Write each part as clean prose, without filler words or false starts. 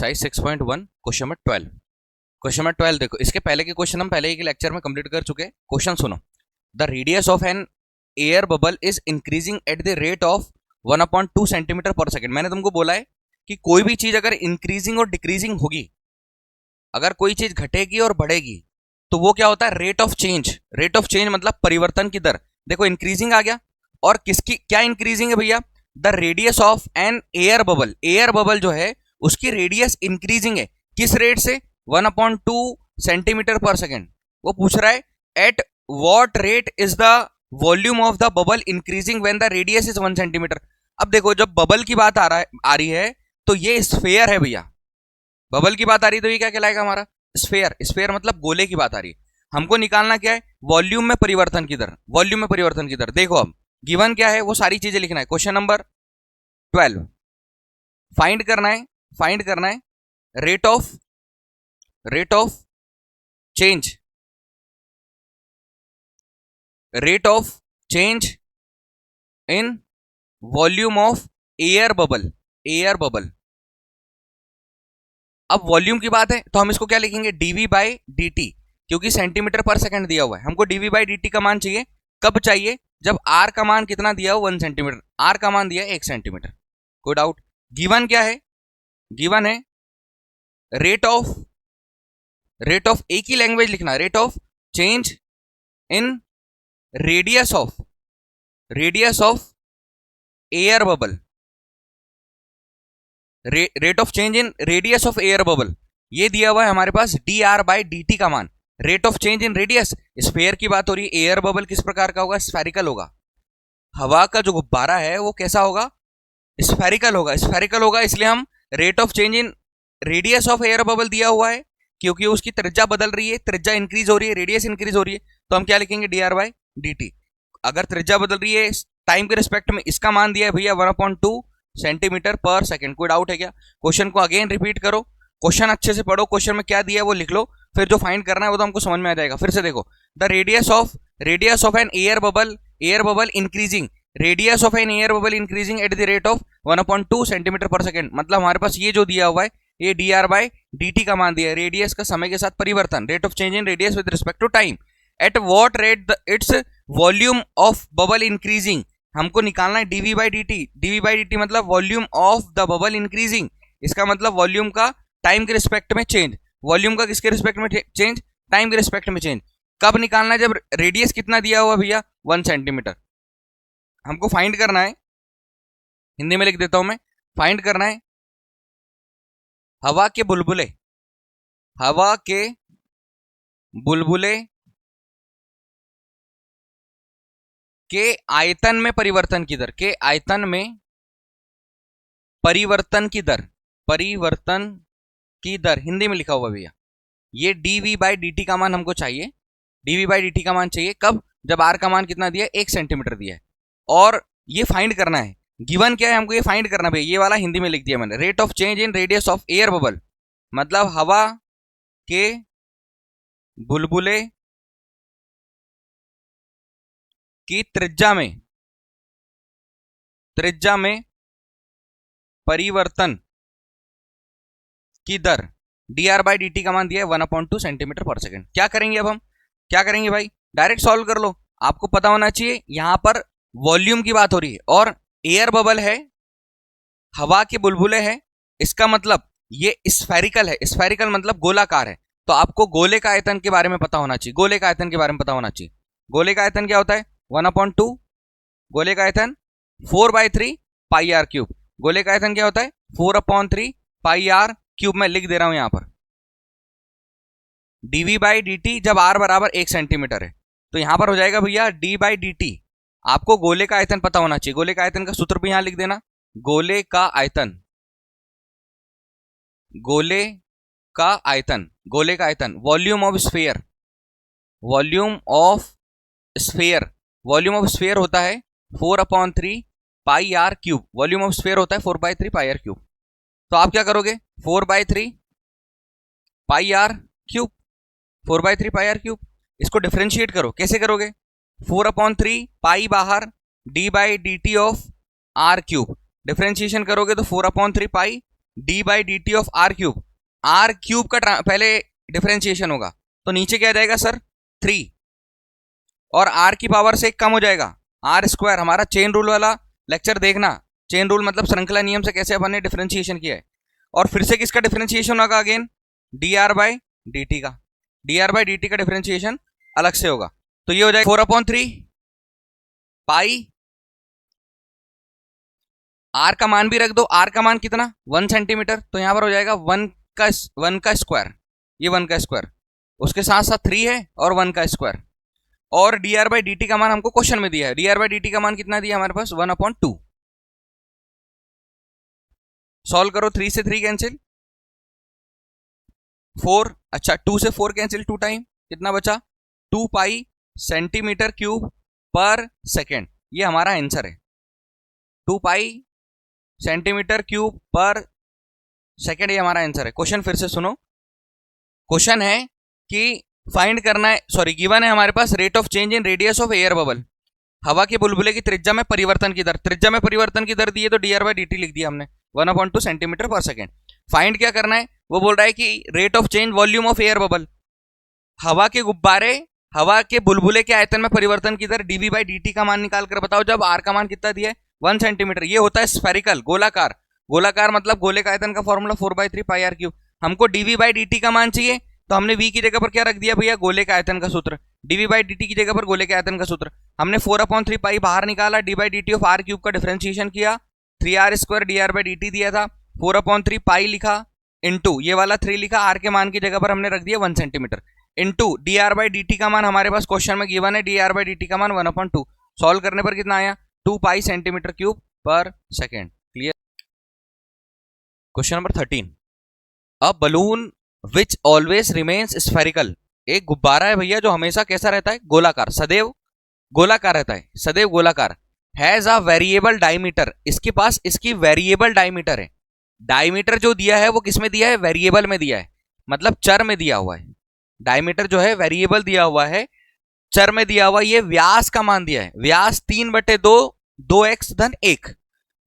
Exercise 6.1 question number 12। Question number 12 देखो, इसके पहले के क्वेश्चन हम पहले ही के लेक्चर में कंप्लीट कर चुके हैं। क्वेश्चन सुनो। The radius of an air bubble is increasing at the rate of 1/2 centimetre per second. मैंने तुमको बोला है कि कोई भी चीज अगर इंक्रीजिंग और डिक्रीजिंग होगी, अगर कोई चीज घटेगी और बढ़ेगी तो वो क्या होता है, rate of change. Rate of change मतलब परिवर्तन की दर। देखो इंक्रीजिंग आ गया, और किसकी क्या इंक्रीजिंग है भैया, the radius of an air bubble. Air bubble जो है उसकी रेडियस इंक्रीजिंग है, किस रेट से, 1/2 सेंटीमीटर पर सेकेंड। वो पूछ रहा है at what rate is the volume of the bubble increasing when the radius is 1 centimetre. अब देखो जब बबल की बात आ रही है तो ये स्फेयर है भैया। बबल की बात आ रही है तो ये क्या कहलाएगा हमारा, स्फेयर। स्फेयर मतलब गोले की बात आ रही है। हमको निकालना क्या है, वॉल्यूम में परिवर्तन की दर। वॉल्यूम में परिवर्तन की दर देखो, अब गिवन क्या है वो सारी चीजें लिखना है। क्वेश्चन नंबर 12 फाइंड करना है rate of change, rate of change in volume of air bubble. Air bubble, अब वॉल्यूम की बात है तो हम इसको क्या लिखेंगे, डीवी बाई डी टी, क्योंकि सेंटीमीटर पर सेकंड दिया हुआ है। हमको डीवी बाई डी टी का मान चाहिए, कब चाहिए, जब आर का मान कितना दिया हो, 1 सेंटीमीटर। आर का मान दिया है 1 सेंटीमीटर। कोई डाउट। गिवन क्या है, गिवन है रेट ऑफ एक ही लैंग्वेज लिखना, rate of change in radius of air bubble. Rate of change in radius of air bubble, ये दिया हुआ है हमारे पास D R by D T का मान। Rate of change in radius, sphere की बात हो रही है। एयर बबल किस प्रकार का होगा, स्फेरिकल होगा। हवा का जो गुब्बारा है वो कैसा होगा, स्फेरिकल होगा। स्फेरिकल होगा इसलिए हम rate of change in radius of air bubble दिया हुआ है, क्योंकि उसकी त्रिज्या बदल रही है, त्रिज्या इंक्रीज हो रही है, रेडियस इंक्रीज हो रही है, तो हम क्या लिखेंगे, D R by D T. अगर त्रिज्या बदल रही है टाइम के रिस्पेक्ट में, इसका मान दिया है भैया 1/2 सेंटीमीटर पर सेकेंड। कोई डाउट है क्या। क्वेश्चन को अगेन रिपीट करो, क्वेश्चन अच्छे से पढ़ो, क्वेश्चन में क्या दिया है वो लिख लो, फिर जो फाइंड करना है वो तो हमको समझ में आ जाएगा। फिर से देखो, the radius of an air bubble increasing, radius of an air bubble increasing at the rate of 1/2 centimetre per second. मतलब हमारे पास ये जो दिया हुआ है ये D R by D T का मान दिया है, रेडियस का समय के साथ परिवर्तन, rate of change in radius with respect to time. At what rate its volume of bubble increasing, हमको निकालना है DV by D T. DV by D T मतलब volume of the bubble increasing, इसका मतलब वॉल्यूम का time के respect में change. Volume का किसके रिस्पेक्ट में चेंज, टाइम के रिस्पेक्ट में चेंज। कब निकालना है, जब रेडियस कितना दिया हुआ भैया, 1 सेंटीमीटर। हमको फाइंड करना है, हिंदी में लिख देता हूं मैं, फाइंड करना है हवा के बुलबुले के आयतन में परिवर्तन की दर, के आयतन में परिवर्तन की दर हिंदी में लिखा हुआ भैया। ये डीवी बाई डी टी का मान हमको चाहिए, डीवी बाई डी टी का मान चाहिए कब, जब आर का मान कितना दिया है, 1 सेंटीमीटर दिया है। और ये फाइंड करना है, गिवन क्या है हमको ये फाइंड करना भैया, ये वाला हिंदी में लिख दिया मैंने। Rate of change in radius of air bubble मतलब हवा के बुलबुले की त्रिज्या में परिवर्तन की दर, D R by D T का मान दिया है 1/2 सेंटीमीटर पर सेकेंड। क्या करेंगे अब हम, क्या करेंगे भाई, डायरेक्ट सॉल्व कर लो। आपको पता होना चाहिए यहां पर वॉल्यूम की बात हो रही है और एयर बबल है, हवा के बुलबुले है, इसका मतलब ये स्फेरिकल है। स्फेरिकल मतलब गोलाकार है, तो आपको गोले का आयतन के बारे में पता होना चाहिए। गोले का आयतन के बारे में पता होना चाहिए। गोले का आयतन क्या होता है, 1/2, गोले का आयतन 4/3 पाई आर क्यूब। गोले का आयतन क्या होता है, 4/3 पाई आर क्यूब। मैं लिख दे रहा हूं यहां पर डीवी बाई डी टी, जब आर बराबर 1 सेंटीमीटर है तो यहां पर हो जाएगा भैया डी बाई डी टी। आपको गोले का आयतन पता होना चाहिए। गोले का आयतन का सूत्र भी यहां लिख देना, गोले का आयतन, गोले का आयतन volume of sphere, volume of sphere होता है 4/3 pi R cube. Volume of sphere होता है 4/3 पाई आर क्यूब। तो आप क्या करोगे, 4/3 pi R cube, 4/3 pi R cube, इसको डिफरेंशिएट करो। कैसे करोगे, 4/3 पाई बाहर, D by D T of R cube, differentiation करोगे तो 4/3 pi D by D T of R cube. R cube का पहले डिफरेंशिएशन होगा तो नीचे क्या जाएगा सर 3, और आर की पावर से 1 कम हो जाएगा, आर स्क्वायर। हमारा चेन रूल वाला लेक्चर देखना, चेन रूल मतलब श्रृंखला नियम से कैसे अपन ने डिफरेंशिएशन किया है। और फिर से किसका डिफरेंशिएशन होगा again, D R by D T का। D R by D T का डिफरेंशिएशन अलग से होगा, तो ये हो जाएगा 4/3 पाई। आर का मान भी रख दो, आर का मान कितना 1 सेंटीमीटर, तो यहां पर हो जाएगा 1 का स्क्वायर, ये 1 का स्क्वायर, उसके साथ साथ 3 है और 1 का स्क्वायर। और D R by D T का मान हमको क्वेश्चन में दिया है, D R by D T का मान कितना दिया हमारे पास 1/2। सॉल्व करो, 3 से 3 कैंसिल, 4, अच्छा 2 से 4 कैंसिल, 2 टाइम कितना बचा 2 पाई सेंटीमीटर क्यूब पर सेकेंड, ये हमारा आंसर है 2 पाई सेंटीमीटर क्यूब पर सेकेंड, ये हमारा आंसर है। क्वेश्चन फिर से सुनो, क्वेश्चन है कि फाइंड करना है, सॉरी गिवन है हमारे पास rate of change in radius of air bubble, हवा के बुलबुले की त्रिज्या में परिवर्तन की दर, त्रिज्या में परिवर्तन की दर दी है तो D R by D T लिख दिया हमने 1/2 सेंटीमीटर पर सेकेंड। फाइंड क्या करना है, वो बोल रहा है कि rate of change volume of air bubble, हवा के गुब्बारे, हवा के बुलबुले के आयतन में परिवर्तन की दर डीवी बाई डी का मान निकाल कर बताओ। जब आर का मान कितना दिया है 1 सेंटीमीटर, ये होता है स्फेरिकल, गोलाकार, गोलाकार मतलब गोले का आयतन का फॉर्मूला 4/3 पाई आर क्यूब। हमको डीवी बाई डी का मान चाहिए तो हमने v की जगह पर क्या रख दिया भैया, गोले का आयतन का सूत्र, dv बाई dt की जगह पर गोले के आयतन का सूत्र। हमने 4/3 पाई बाहर निकाला, d by dt of r cube का डिफरेंशिएशन किया, 3r square dr by dt दिया था, 4/3 पाई लिखा, इनटू ये वाला 3 लिखा, r के मान की जगह पर हमने रख दिया 1 centimetre, into dr by dt का मान हमारे पास क्वेश्चन में गिवन है, dr बाई dt का मान 1/2। सॉल्व करने पर कितना आया 2 पाई सेंटीमीटर क्यूब पर second. Clear. Question number 13, a balloon which always remains spherical, एक गुब्बारा है भैया जो हमेशा कैसा रहता है, गोलाकार, सदैव गोलाकार रहता है, सदैव गोलाकार। हैज अ वेरिएबल डायमीटर, इसके पास इसकी वेरिएबल डायमीटर है, डायमीटर जो दिया है वो किस में दिया है, वेरिएबल में दिया है, मतलब चर में दिया हुआ है। डायमीटर जो है वेरिएबल दिया हुआ है, चर में दिया हुआ, ये व्यास का मान दिया है, व्यास 3/2 2x धन 1।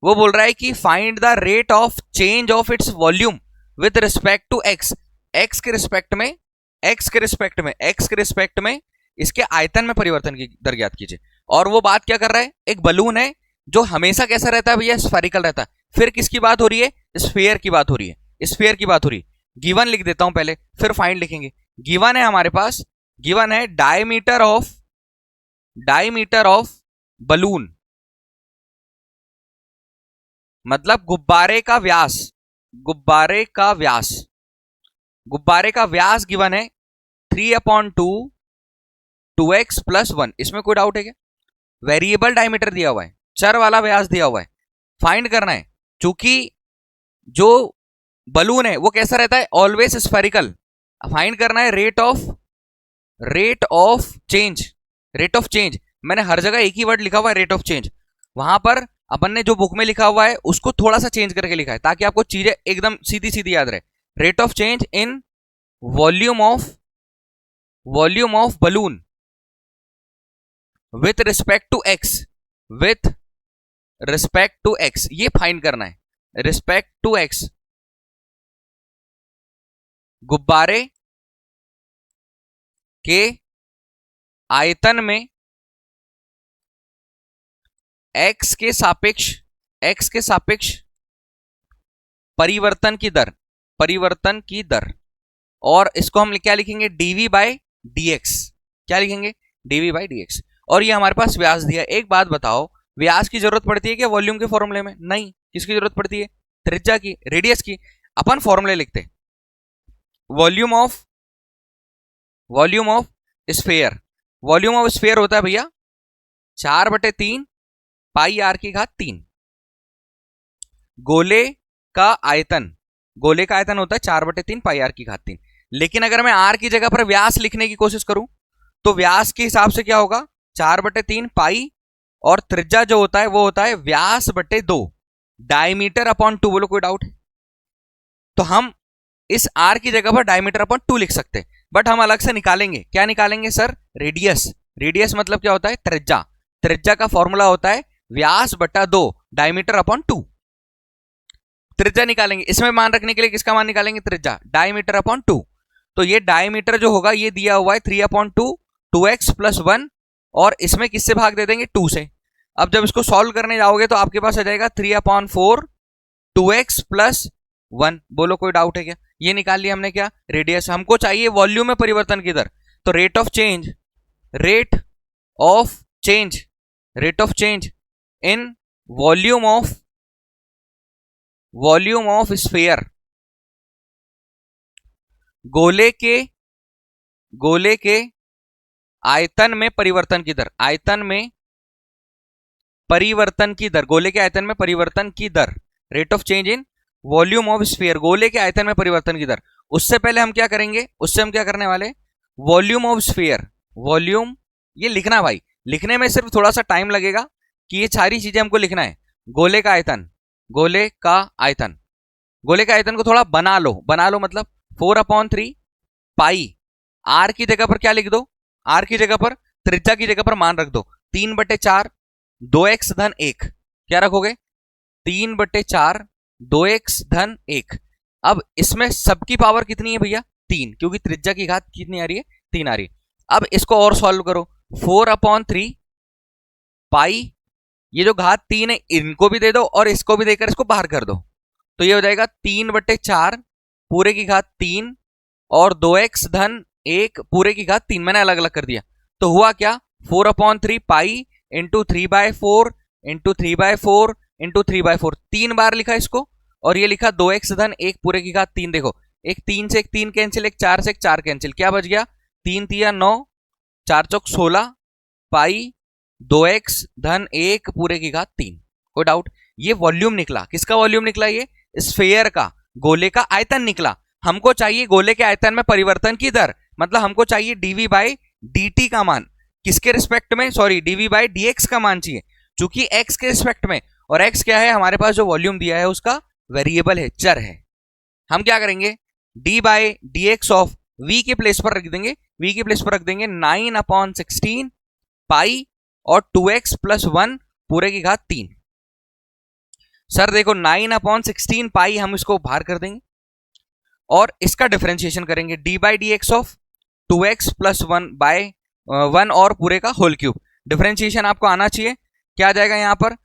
वो बोल रहा है कि find the rate of change of its volume with respect to x, x के रिस्पेक्ट में, x के रिस्पेक्ट में, x के रिस्पेक्ट में इसके आयतन में परिवर्तन की दर ज्ञात कीजिए। और वो बात क्या कर रहा है, एक बलून है जो हमेशा कैसा रहता है भैया, स्फेरिकल रहता है। फिर किसकी बात हो रही है, स्फीयर की बात हो रही है, स्फीयर की बात हो रही है। गिवन लिख देता हूं पहले, फिर फाइंड लिखेंगे। गिवन है हमारे पास, गिवन है डायमीटर ऑफ बलून, मतलब गुब्बारे का व्यास, गुब्बारे का व्यास, गुब्बारे का व्यास गिवन है 3/2 2x + 1। इसमें कोई डाउट है क्या, वेरिएबल डायमीटर दिया हुआ है, चर वाला व्यास दिया हुआ है, फाइंड करना है। चूंकि जो बलून है वो कैसा रहता है, ऑलवेज स्फेरिकल। फाइंड करना है rate of change, rate of change. मैंने हर जगह एक ही वर्ड लिखा हुआ है रेट ऑफ चेंज, वहां पर अपन ने जो बुक में लिखा हुआ है उसको थोड़ा सा चेंज करके लिखा है ताकि आपको चीजें एकदम सीधी सीधी याद रहे। Rate of change in volume of balloon with respect to X, with respect to X, ये फाइंड करना है। रिस्पेक्ट टू एक्स, गुब्बारे के आयतन में x के सापेक्ष परिवर्तन की दर, और इसको हम क्या लिखेंगे, dv बाई dx, क्या लिखेंगे, dv बाई dx। और ये हमारे पास व्यास दिया। एक बात बताओ, व्यास की जरूरत पड़ती है क्या वॉल्यूम के फॉर्मूले में, नहीं। किसकी जरूरत पड़ती है, त्रिज्या की, रेडियस की। अपन फॉर्मूले लिखते, volume of sphere, volume of sphere होता है भैया 4/3 पाई r की घात 3। गोले का आयतन होता है 4/3 पाई r की घात 3। लेकिन अगर मैं r की जगह पर व्यास लिखने की कोशिश करूं तो व्यास के हिसाब से क्या होगा, 4/3 पाई, और त्रिज्या जो होता है वो होता है व्यास बटे 2, डायमीटर अपॉन 2। बोलो कोई डाउट है, तो हम इस r की जगह पर डायमीटर अपॉन 2 लिख सकते हैं, बट हम अलग से निकालेंगे। क्या निकालेंगे सर, रेडियस मतलब क्या होता है, त्रिज्या का फॉर्मूला होता है व्यास बटा 2 डायमीटर अपॉन 2। त्रिज्या निकालेंगे, इसमें मान रखने के लिए किसका मान निकालेंगे, त्रिज्या, डायमीटर अपॉन 2। तो ये डायमीटर जो होगा ये दिया हुआ है 3/2, 2x + 1, और इसमें किससे भाग दे देंगे, 2 से। अब जब इसको सॉल्व करने जाओगे तो आपके पास आ जाएगा 3/4, 2x + 1। बोलो कोई डाउट है क्या? ये निकाल लिया हमने क्या, रेडियस। हमको चाहिए वॉल्यूम में परिवर्तन की दर, तो rate of change in volume of sphere, गोले के आयतन में परिवर्तन की दर, गोले के आयतन में परिवर्तन की दर, rate of change in volume of sphere, गोले के आयतन में परिवर्तन की दर। उससे पहले हम क्या करेंगे, हम क्या करने वाले, वॉल्यूम ऑफ स्फीयर, वॉल्यूम ये लिखना भाई, लिखने में सिर्फ थोड़ा सा टाइम लगेगा कि ये सारी चीजें हमको लिखना है। गोले का आयतन को थोड़ा बना लो मतलब 4/3 पाई, आर की जगह पर क्या लिख दो, आर की जगह पर, त्रिज्या की जगह पर मान रख दो 3/4, 2x धन 1। क्या रखोगे, 3/4, 2x धन 1। अब इसमें सबकी पावर कितनी है भैया, 3, क्योंकि त्रिज्या की घात कितनी आ रही है, 3 आ रही है। अब इसको और सॉल्व करो, 4/3 पाई, ये जो घात 3 है इनको भी दे दो और इसको भी देकर इसको बाहर कर दो, तो ये हो जाएगा 3/4 पूरे की घात 3 और 2x धन 1 पूरे की घात 3। मैंने अलग अलग कर दिया, तो हुआ क्या, 4/3 पाई इंटू 3/4 इंटू 3/4 इंटू 3/4, 3 बार लिखा इसको, और ये लिखा 2x धन 1 पूरे की घात 3। देखो, एक 3 से एक 3 कैंसिल, एक 4 से एक 4 कैंसिल, क्या बच गया, 3 तिया 9, 4 चौक 16 पाई 2x धन 1 पूरे की घात 3। कोई डाउट? ये वॉल्यूम निकला, किसका वॉल्यूम निकला, ये स्फीयर का, गोले का आयतन निकला। हमको चाहिए गोले के आयतन में परिवर्तन की दर, मतलब हमको चाहिए dv/dt का मान, किसके रिस्पेक्ट में, सॉरी dv/dx का मान चाहिए, चूंकि x के रिस्पेक्ट में, और x क्या है, हमारे पास जो वॉल्यूम दिया है उसका वेरिएबल है, चर है। हम क्या करेंगे, d/dx ऑफ v के प्लेस पर रख देंगे, 9/16 पाई और 2x + 1 पूरे की घात 3। सर देखो 9/16 पाई हम इसको बाहर कर देंगे और इसका डिफरेंशिएशन करेंगे, d/dx ऑफ 2x + 1/1 और पूरे का होल क्यूब। डिफरेंशिएशन आपको आना चाहिए, क्या आ जाएगा यहां पर,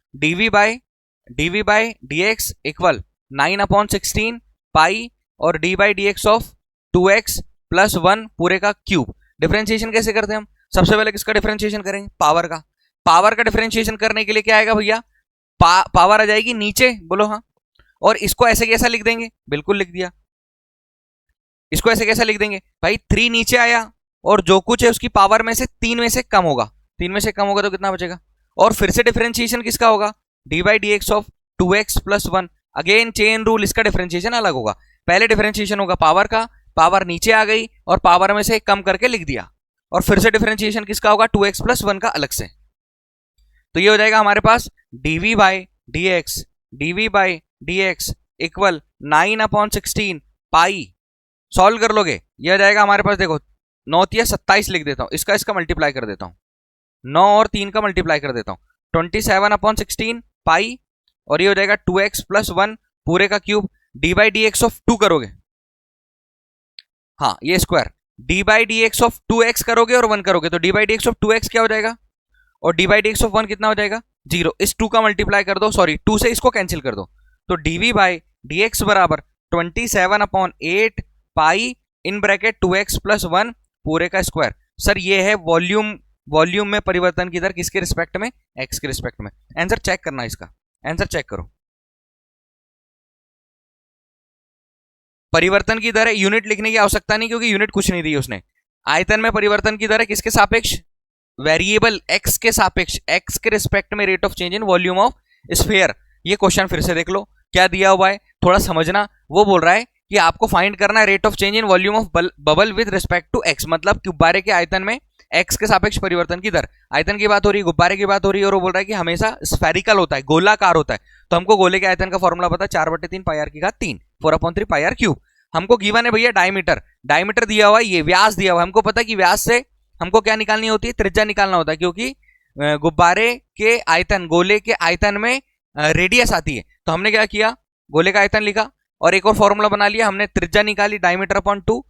dv/dx इक्वल 9/16 पाई और d/dx ऑफ 2x + 1 पूरे का क्यूब। डिफरेंशिएशन कैसे करते हैं हम, सबसे पहले किसका डिफरेंशिएशन करेंगे, पावर का। पावर का डिफरेंशिएशन करने के लिए क्या आएगा भैया, पावर आ जाएगी नीचे, बोलो हाँ, और इसको ऐसे कैसा लिख देंगे, बिल्कुल लिख दिया। इसको ऐसे कैसा लिख देंगे भाई, 3 नीचे आया और जो कुछ है उसकी पावर में से 3 में से कम होगा, 3 में से कम होगा तो कितना बचेगा, और फिर से डिफरेंशिएशन किसका होगा, d/dx of 2x + 1। Again chain rule, इसका डिफरेंशिएशन अलग होगा। पहले डिफरेंशिएशन होगा पावर का, पावर नीचे आ गई और पावर में से कम करके लिख दिया, और फिर से डिफरेंशिएशन किसका होगा, 2x + 1 का अलग से। तो ये हो जाएगा हमारे पास dv/dx इक्वल 9/16 पाई, सॉल्व कर लोगे, ये हो जाएगा हमारे पास, देखो 9 × 27 लिख देता हूं, इसका मल्टीप्लाई कर देता हूं, 9 और 3 का मल्टीप्लाई कर देता हूं, 27/16 पाई, और ये हो जाएगा 2x + 1 पूरे का क्यूब, d/dx ऑफ 2 करोगे, हाँ ये स्क्वायर, d/dx ऑफ 2x करोगे और 1 करोगे तो d/dx ऑफ 2x क्या हो जाएगा, और d/dx ऑफ 1 कितना हो जाएगा, 0। इस 2 का मल्टीप्लाई कर दो, सॉरी 2 से इसको कैंसिल कर दो, तो dv/dx बराबर 27/8 पाई इन ब्रैकेट 2x + 1 पूरे का स्क्वायर। सर ये है वॉल्यूम में परिवर्तन की दर, किसके रिस्पेक्ट में, x के रिस्पेक्ट में। आंसर चेक करना, इसका आंसर चेक करो। परिवर्तन की दर है, यूनिट लिखने की आवश्यकता नहीं क्योंकि यूनिट कुछ नहीं दी उसने। आयतन में परिवर्तन की दर है किसके सापेक्ष, वेरिएबल x के सापेक्ष, x के रिस्पेक्ट में rate of change in volume of sphere. ये क्वेश्चन फिर से देख लो क्या दिया हुआ है, थोड़ा समझना। वो बोल रहा है कि आपको फाइंड करना है rate of change in volume of bubble with respect to x, मतलब गुब्बारे के आयतन में x के सापेक्ष परिवर्तन की दर। आयतन की बात हो रही है, गुब्बारे की बात हो रही है, और वो बोल रहा है कि हमेशा स्फेरिकल होता है, गोलाकार होता है। तो हमको गोले के आयतन का फॉर्मूला पता है, 4/3 पाई r की घात 3, 4/3 पाई r क्यूब। हमको गिवन है भैया डायमीटर दिया हुआ है, ये व्यास दिया हुआ है। हमको पता है कि व्यास से हमको क्या निकालनी होती है, त्रिज्या निकालना होता है, क्योंकि गुब्बारे के आयतन, गोले के आयतन में रेडियस आती है। तो हमने क्या किया, गोले का आयतन लिखा और एक और फॉर्मूला बना लिया हमने, त्रिज्या निकाली डायमीटर अपॉन 2,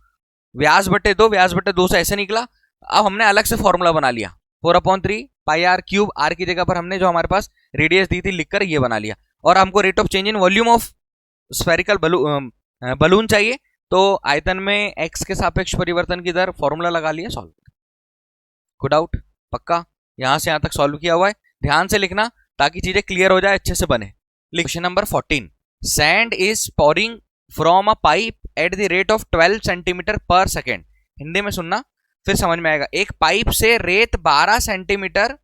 व्यास बटे 2, व्यास बटे 2 से ऐसे निकला। अब हमने अलग से फॉर्मूला बना लिया 4/3 पाई आर क्यूब, आर की जगह पर हमने जो हमारे पास रेडियस दी थी लिखकर ये बना लिया। और हमको rate of change in volume of spherical balloon चाहिए, तो आयतन में x के सापेक्ष परिवर्तन की दर, फॉर्मूला लगा लिया, सॉल्व। गुड आउट, पक्का यहां से यहां तक सॉल्व किया हुआ है, ध्यान से लिखना ताकि चीजें क्लियर हो जाए, अच्छे से बने। Question number 14, sand is pouring from a pipe eight the rate of 12 centimetre per second. Hindi में सुनना फिर समझ में आएगा। एक पाइप से रेत 12 सेंटीमीटर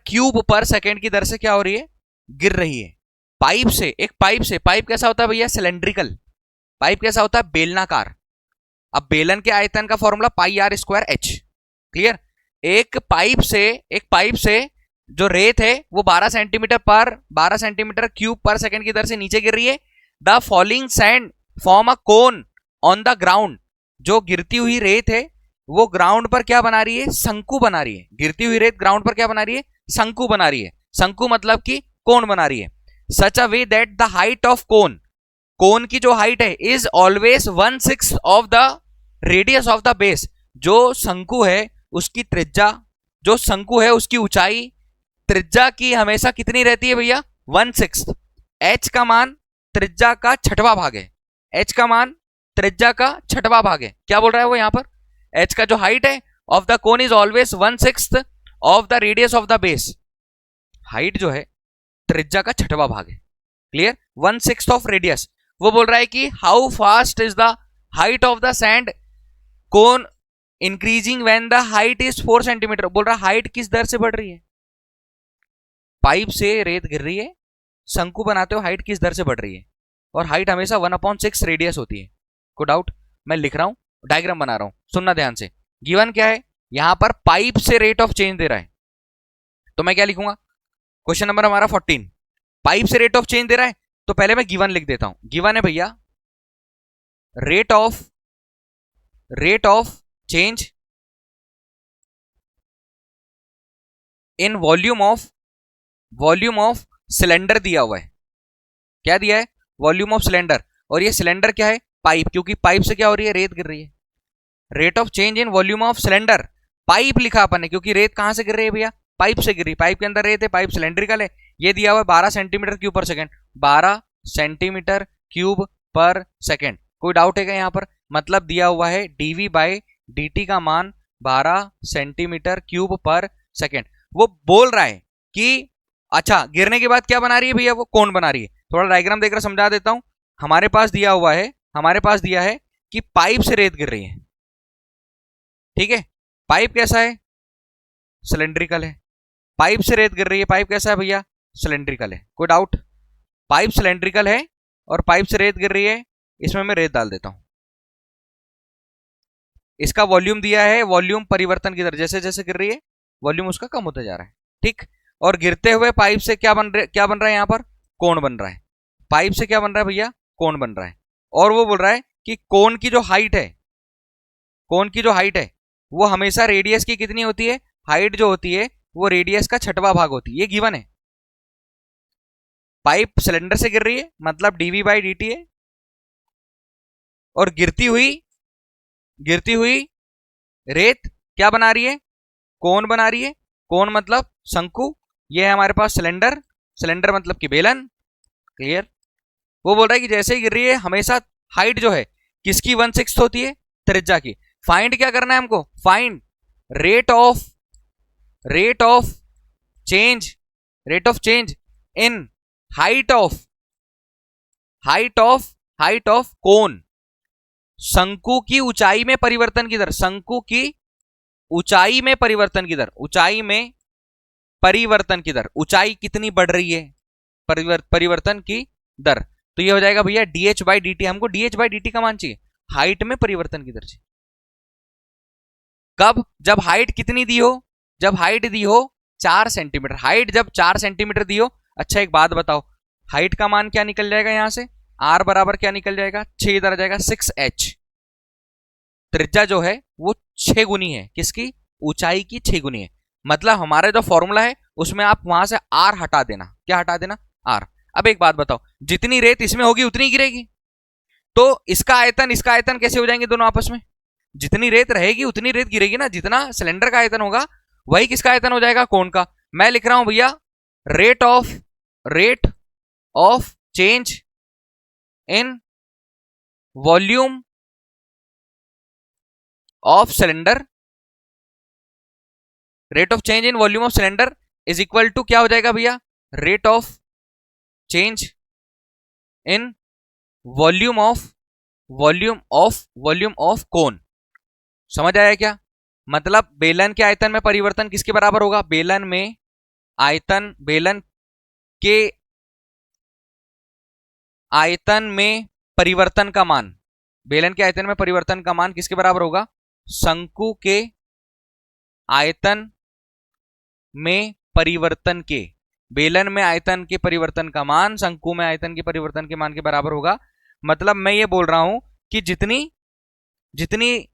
क्यूब पर सेकेंड की दर से क्या हो रही है, गिर रही है। पाइप से, एक पाइप से, पाइप कैसा होता है भैया, सिलेंड्रिकल। पाइप कैसा होता है, बेलनाकार। अब बेलन के आयतन का formula pi R square H, clear. एक पाइप से जो रेत है वो 12 सेंटीमीटर क्यूब पर सेकंड की दर से नीचे गिर रही है। The falling sand form a cone on the ground. जो गिरती हुई रेत है वो ग्राउंड पर क्या बना रही है, शंकु बना रही है। गिरती हुई रेत ग्राउंड पर क्या बना रही है, शंकु बना रही है। शंकु मतलब कि कोन बना रही है। Such a way that the height of cone की जो हाइट है is always 1/6 of the radius of the base. जो शंकु है उसकी त्रिज्या, जो शंकु है उसकी ऊंचाई त्रिज्या की हमेशा कितनी रहती है भैया, 1/6। h का मान त्रिज्या का छठवां भाग है। h का मान त्रिज्या का छठवां भाग है। क्या बोल रहा है वो यहाँ पर, h का जो हाइट है of the cone is always 1/6 of the radius of the base. Height जो है त्रिज्या का छठवां भाग है, क्लियर, 1/6 ऑफ रेडियस। वो बोल रहा है कि how fast is the height of the sand cone increasing when the height is 4 centimetre. बोल रहा है हाइट किस दर से बढ़ रही है, पाइप से रेत गिर रही है, शंकु बनाते हो, हाइट किस दर से बढ़ रही है। और हाइट हमेशा 1/6 रेडियस होती है। को डाउट, मैं लिख रहा हूं, डायग्राम बना रहा हूं, सुनना ध्यान से। गिवन क्या है, यहां पर पाइप से रेट ऑफ चेंज दे रहा है, तो मैं क्या लिखूंगा, क्वेश्चन नंबर हमारा 14, पाइप से रेट ऑफ चेंज दे रहा है, तो पहले मैं गिवन लिख देता हूं। गिवन है भैया rate of change in volume of cylinder दिया हुआ है। क्या दिया है, वॉल्यूम ऑफ सिलेंडर। और ये सिलेंडर क्या है, पाइप, क्योंकि पाइप से क्या हो रही है, रेत गिर रही है। Rate of change in volume of cylinder, pipe लिखा अपन ने क्योंकि रेत कहां से गिर रही है भैया, पाइप से गिर रही, पाइप के अंदर रेत है, पाइप सिलेंड्रिकल है। ये दिया हुआ है 12 सेंटीमीटर क्यूब पर सेकेंड, 12 सेंटीमीटर क्यूब पर सेकेंड। कोई डाउट है क्या यहाँ पर, मतलब दिया हुआ है dv बाई dt का मान 12 सेंटीमीटर क्यूब पर सेकेंड। वो बोल रहा है कि अच्छा गिरने के बाद क्या बना रही है भैया, वो कोन बना रही है। थोड़ा डायग्राम देखकर समझा देता हूं। हमारे पास दिया है कि पाइप से रेत गिर रही है, ठीक है। पाइप कैसा है, सिलेंड्रिकल है। पाइप से रेत गिर रही है, पाइप कैसा है भैया, सिलेंड्रिकल है। कोई डाउट, पाइप सिलेंड्रिकल है और पाइप से रेत गिर रही है, इसमें मैं रेत डाल देता हूं। इसका वॉल्यूम दिया है, वॉल्यूम परिवर्तन की दर, जैसे जैसे गिर रही है वॉल्यूम उसका कम होता जा रहा है, ठीक। और गिरते हुए पाइप से क्या बन रहा है यहाँ पर, कोण बन रहा है। पाइप से क्या बन रहा है भैया, कोण बन रहा है। और वो बोल रहा है कि कोण की जो हाइट है वो हमेशा रेडियस की कितनी होती है, हाइट जो होती है वो रेडियस का छठवां भाग होती है। ये गिवन है। पाइप सिलेंडर से गिर रही है मतलब dv बाई dt है, और गिरती हुई रेत क्या बना रही है, कोन बना रही है। कोन मतलब शंकु, ये है हमारे पास सिलेंडर मतलब कि बेलन, क्लियर। वो बोल रहा है कि जैसे ही गिर रही है हमेशा हाइट जो है किसकी 1/6 होती है, त्रिज्या की। फाइंड क्या करना है हमको, find rate of change in height of कोन, शंकु की ऊंचाई में परिवर्तन की दर, शंकु की ऊंचाई में परिवर्तन की दर, ऊंचाई कितनी बढ़ रही है, परिवर्तन की दर। तो ये हो जाएगा भैया dh बाई dt। हमको dh बाई dt का मान चाहिए, हाइट में परिवर्तन की दर चाहिए। कब, जब हाइट कितनी दी हो, जब हाइट दी हो 4 सेंटीमीटर, हाइट जब 4 सेंटीमीटर दी हो। अच्छा एक बात बताओ, हाइट का मान क्या निकल जाएगा यहां से, r बराबर क्या निकल जाएगा, 6 इधर आ जाएगा 6h। त्रिज्या जो है वो 6 गुनी है, किसकी, ऊंचाई की 6 गुनी है। मतलब हमारा जो फॉर्मूला है उसमें आप वहां से r हटा देना, क्या हटा देना, r। अब एक बात बताओ, जितनी रेत इसमें होगी उतनी गिरेगी, तो इसका आयतन कैसे हो जाएंगे दोनों आपस में? जितनी रेत रहेगी उतनी रेत गिरेगी ना, जितना सिलेंडर का आयतन होगा वही किसका आयतन हो जाएगा? कोन का। मैं लिख रहा हूं भैया, rate of change in volume of cylinder, rate of change in volume of cylinder is equal to क्या हो जाएगा भैया? Rate of change in volume of cone. समझ आया क्या? मतलब बेलन के आयतन में परिवर्तन किसके बराबर होगा? बेलन के आयतन में परिवर्तन का मान, बेलन के आयतन में परिवर्तन का मान किसके बराबर होगा? शंकु के आयतन में परिवर्तन के, बेलन में आयतन के परिवर्तन का मान शंकु में आयतन के परिवर्तन के मान के बराबर होगा। मतलब मैं ये बोल रहा हूं कि जितनी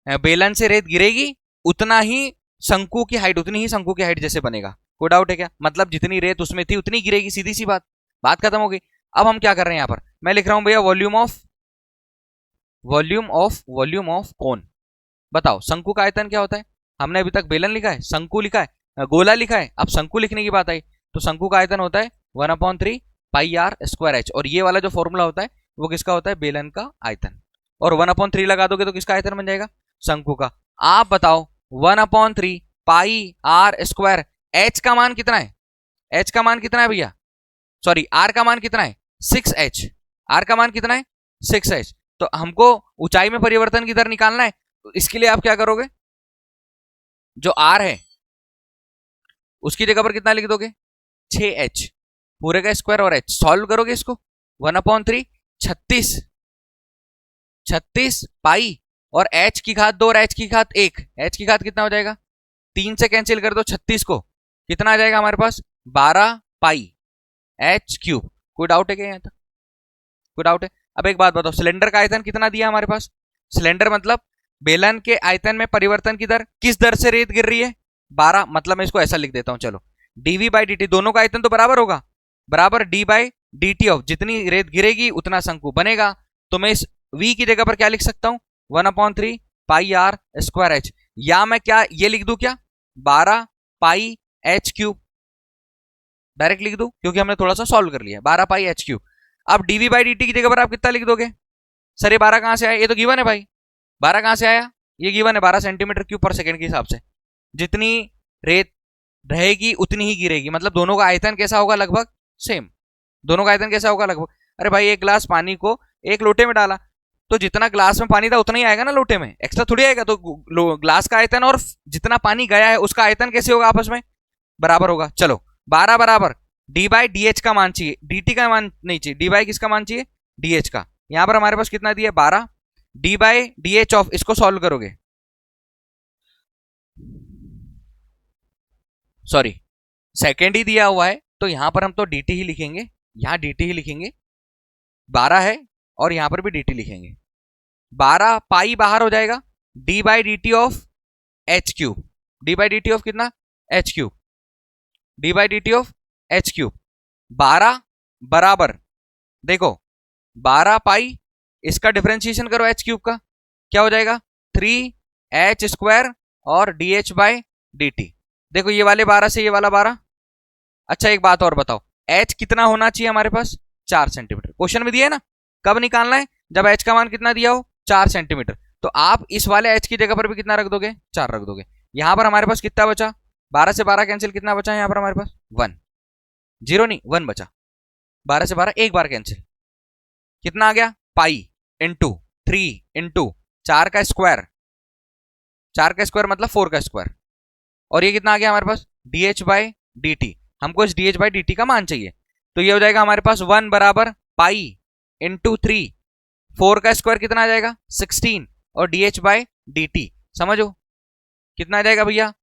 बेलन से रेत गिरेगी उतना ही शंकु की हाइट जैसे बनेगा। कोई डाउट है क्या? मतलब जितनी रेत उसमें थी उतनी गिरेगी, सीधी सी बात खत्म हो गई। अब हम क्या कर रहे हैं यहां पर? मैं लिख रहा हूं भैया वॉल्यूम ऑफ कोन। बताओ शंकु का आयतन क्या होता है? हमने अभी तक बेलन लिखा है, शंकु लिखा है, गोला लिखा है, अब शंकु लिखने की बात आई तो शंकु का आयतन होता है 1/3 पाई आर स्क्वायर एच, और ये वाला जो फॉर्मूला होता है वो किसका होता है? बेलन का आयतन। और 1/3 लगा दोगे तो किसका आयतन बन जाएगा? शंकु का। आप बताओ 1/3 पाई आर स्क्वायर, एच का मान कितना है? एच का मान कितना है भैया? सॉरी, आर का मान कितना है? 6h। आर का मान कितना है? 6h। तो हमको ऊंचाई में परिवर्तन की दर निकालना है, तो इसके लिए आप क्या करोगे? जो आर है उसकी जगह पर कितना लिख दोगे? 6h पूरे का स्क्वायर और h। सॉल्व करोगे इसको, 1/3 36 पाई और h की घात 2 और h की घात 1, h की घात कितना हो जाएगा? 3 से कैंसिल कर दो 36 को, कितना आ जाएगा हमारे पास? 12 पाई h क्यूब। कोई डाउट है क्या यहाँ तक? कोई डाउट है? अब एक बात बताओ, सिलेंडर का आयतन कितना दिया हमारे पास? सिलेंडर मतलब बेलन के आयतन में परिवर्तन की दर, किस दर से रेत गिर रही है? 12। मतलब मैं इसको ऐसा लिख देता हूं, चलो, dv बाई dt, दोनों का आयतन तो बराबर होगा, बराबर d बाई dt ऑफ, जितनी रेत गिरेगी उतना शंकु बनेगा। तो मैं इस v की जगह पर क्या लिख सकता हूं? 1/3 पाई आर स्क्वायर एच, या मैं क्या ये लिख दूं क्या? 12 पाई एच क्यूब, डायरेक्ट लिख दूं क्योंकि हमने थोड़ा सा सॉल्व कर लिया। 12 पाई एच क्यूब। अब dv बाई dt की जगह पर आप कितना लिख दोगे? सर ये 12 कहां से आया? ये तो गिवन है भाई, 12 कहां से आया? ये गिवन है 12 सेंटीमीटर क्यूब पर सेकंड के हिसाब से। जितनी रेत रहेगी उतनी ही गिरेगी, मतलब दोनों का आयतन कैसा होगा? लगभग सेम। दोनों का आयतन कैसा होगा? लगभग। अरे भाई एक गिलास पानी को एक लोटे में डाला तो जितना ग्लास में पानी था उतना ही आएगा ना लोटे में, एक्स्ट्रा थोड़ी आएगा। तो ग्लास का आयतन और जितना पानी गया है उसका आयतन कैसे होगा? आपस में बराबर होगा। चलो 12 बराबर डी बाई डी एच का मान चाहिए, dt का मान नहीं चाहिए, डी बाई किसका मान चाहिए? dh का। यहां पर हमारे पास कितना दिया? 12 D by D H of, इसको सॉल्व करोगे, सॉरी सेकेंड ही दिया हुआ है तो यहां पर हम तो dt ही लिखेंगे, यहां dt ही लिखेंगे, 12 है और यहां पर भी dt लिखेंगे। 12 पाई बाहर हो जाएगा, d by D T of H cube, D by D T of कितना? H cube, D by D T of H cube. 12 बराबर देखो 12 पाई, इसका डिफरेंशिएशन करो एच क्यूब का, क्या हो जाएगा? 3h स्क्वायर और dh बाई डी टी। देखो ये वाले 12 से ये वाला 12। अच्छा एक बात और बताओ, h कितना होना चाहिए हमारे पास? 4 सेंटीमीटर। क्वेश्चन में दिया है ना, कब निकालना है? जब h का मान कितना दिया हो? 4 सेंटीमीटर। तो आप इस वाले h की जगह पर भी कितना रख दोगे? 4 रख दोगे। यहां पर हमारे पास कितना बचा? 12 से 12 कैंसिल, कितना बचा यहां पर हमारे पास? 1, 0 नहीं 1 बचा। 12 से 12 एक बार कैंसिल, कितना आ गया? पाई इंटू 3 इंटू 4 का स्क्वायर, 4 का स्क्वायर मतलब 4 का स्क्वायर, और ये कितना आ गया हमारे पास? dh by D T. हमको इस dh बाई डी टी का मान चाहिए, तो ये हो जाएगा हमारे पास 1 बराबर पाई इंटू 3, 4 का स्क्वायर कितना आ जाएगा? 16 और dh बाई डी टी। समझो कितना आ जाएगा भैया?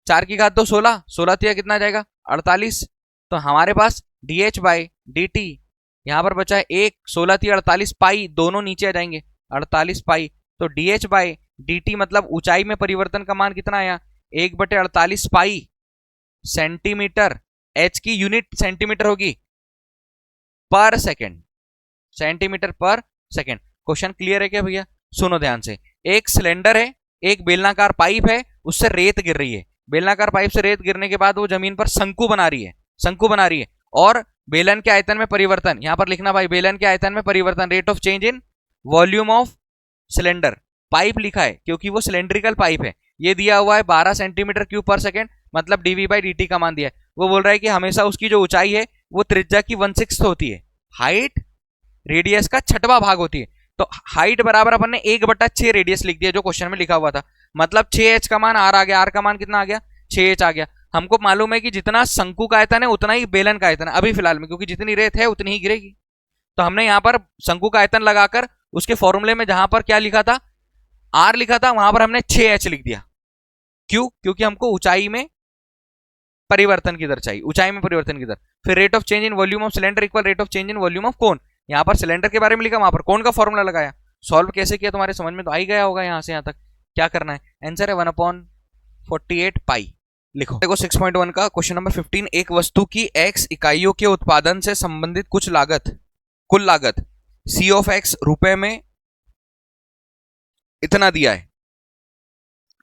4 की घात 2 16, 16 तिया कितना आ जाएगा? 48। तो हमारे पास dh बाई डी टी यहां पर बचा है 1, 16 तिया 48, पाई दोनों नीचे आ जाएंगे, 48 पाई। तो dh बाई डी टी मतलब ऊंचाई में परिवर्तन का मान कितना आया? 1/48 पाई सेंटीमीटर। h की यूनिट सेंटीमीटर होगी, पर second, centimetre per second. Question clear है क्या भैया? सुनो ध्यान से। एक सिलेंडर है, एक बेलनाकार पाइप है, उससे रेत गिर रही है। बेलनाकार पाइप से रेत गिरने के बाद वो जमीन पर शंकु बना रही है, शंकु बना रही है। और बेलन के आयतन में परिवर्तन, यहां पर लिखना भाई, बेलन के आयतन में परिवर्तन, rate of change in volume of cylinder. Pipe लिखा है क्योंकि वो सिलेंड्रिकल पाइप है। ये दिया हुआ है 12 सेंटीमीटर क्यूब पर सेकेंड, मतलब डीवी बाई डी टी का मान दिया है। वो बोल रहा है कि हमेशा उसकी जो ऊंचाई है वो त्रिज्या की 1/6 होती है, हाइट रेडियस का छठवां भाग होती है। तो हाइट बराबर अपन ने 1/6 रेडियस लिख दिया जो क्वेश्चन में लिखा हुआ था। मतलब 6h का मान आर आ गया, आर का मान कितना आ गया? 6h आ गया। हमको मालूम है कि जितना शंकु का आयतन है उतना ही बेलन का आयतन है अभी फिलहाल में, क्योंकि जितनी रेत है उतनी ही गिरेगी। तो हमने यहां पर शंकु का आयतन लगाकर उसके फॉर्मूले में जहां पर क्या लिखा था, आर लिखा था, वहां पर हमने 6h लिख दिया। क्यों? क्योंकि हमको ऊंचाई में परिवर्तन की दर चाहिए, ऊंचाई में परिवर्तन की दर। फिर rate of change in volume of cylinder equal rate of change in volume of कोन। यहां पर सिलेंडर के बारे में लिखा, वहां पर कोन का फॉर्मूला लगाया। सॉल्व कैसे किया तुम्हारे समझ में तो आ ही गया होगा। यहां से यहां तक क्या करना है, आंसर है 1/48 पाई। लिखो देखो 6.1 का क्वेश्चन नंबर 15। एक वस्तु की x इकाइयों के उत्पादन से संबंधित कुछ लागत, कुल लागत C ऑफ x रुपए में इतना दिया है।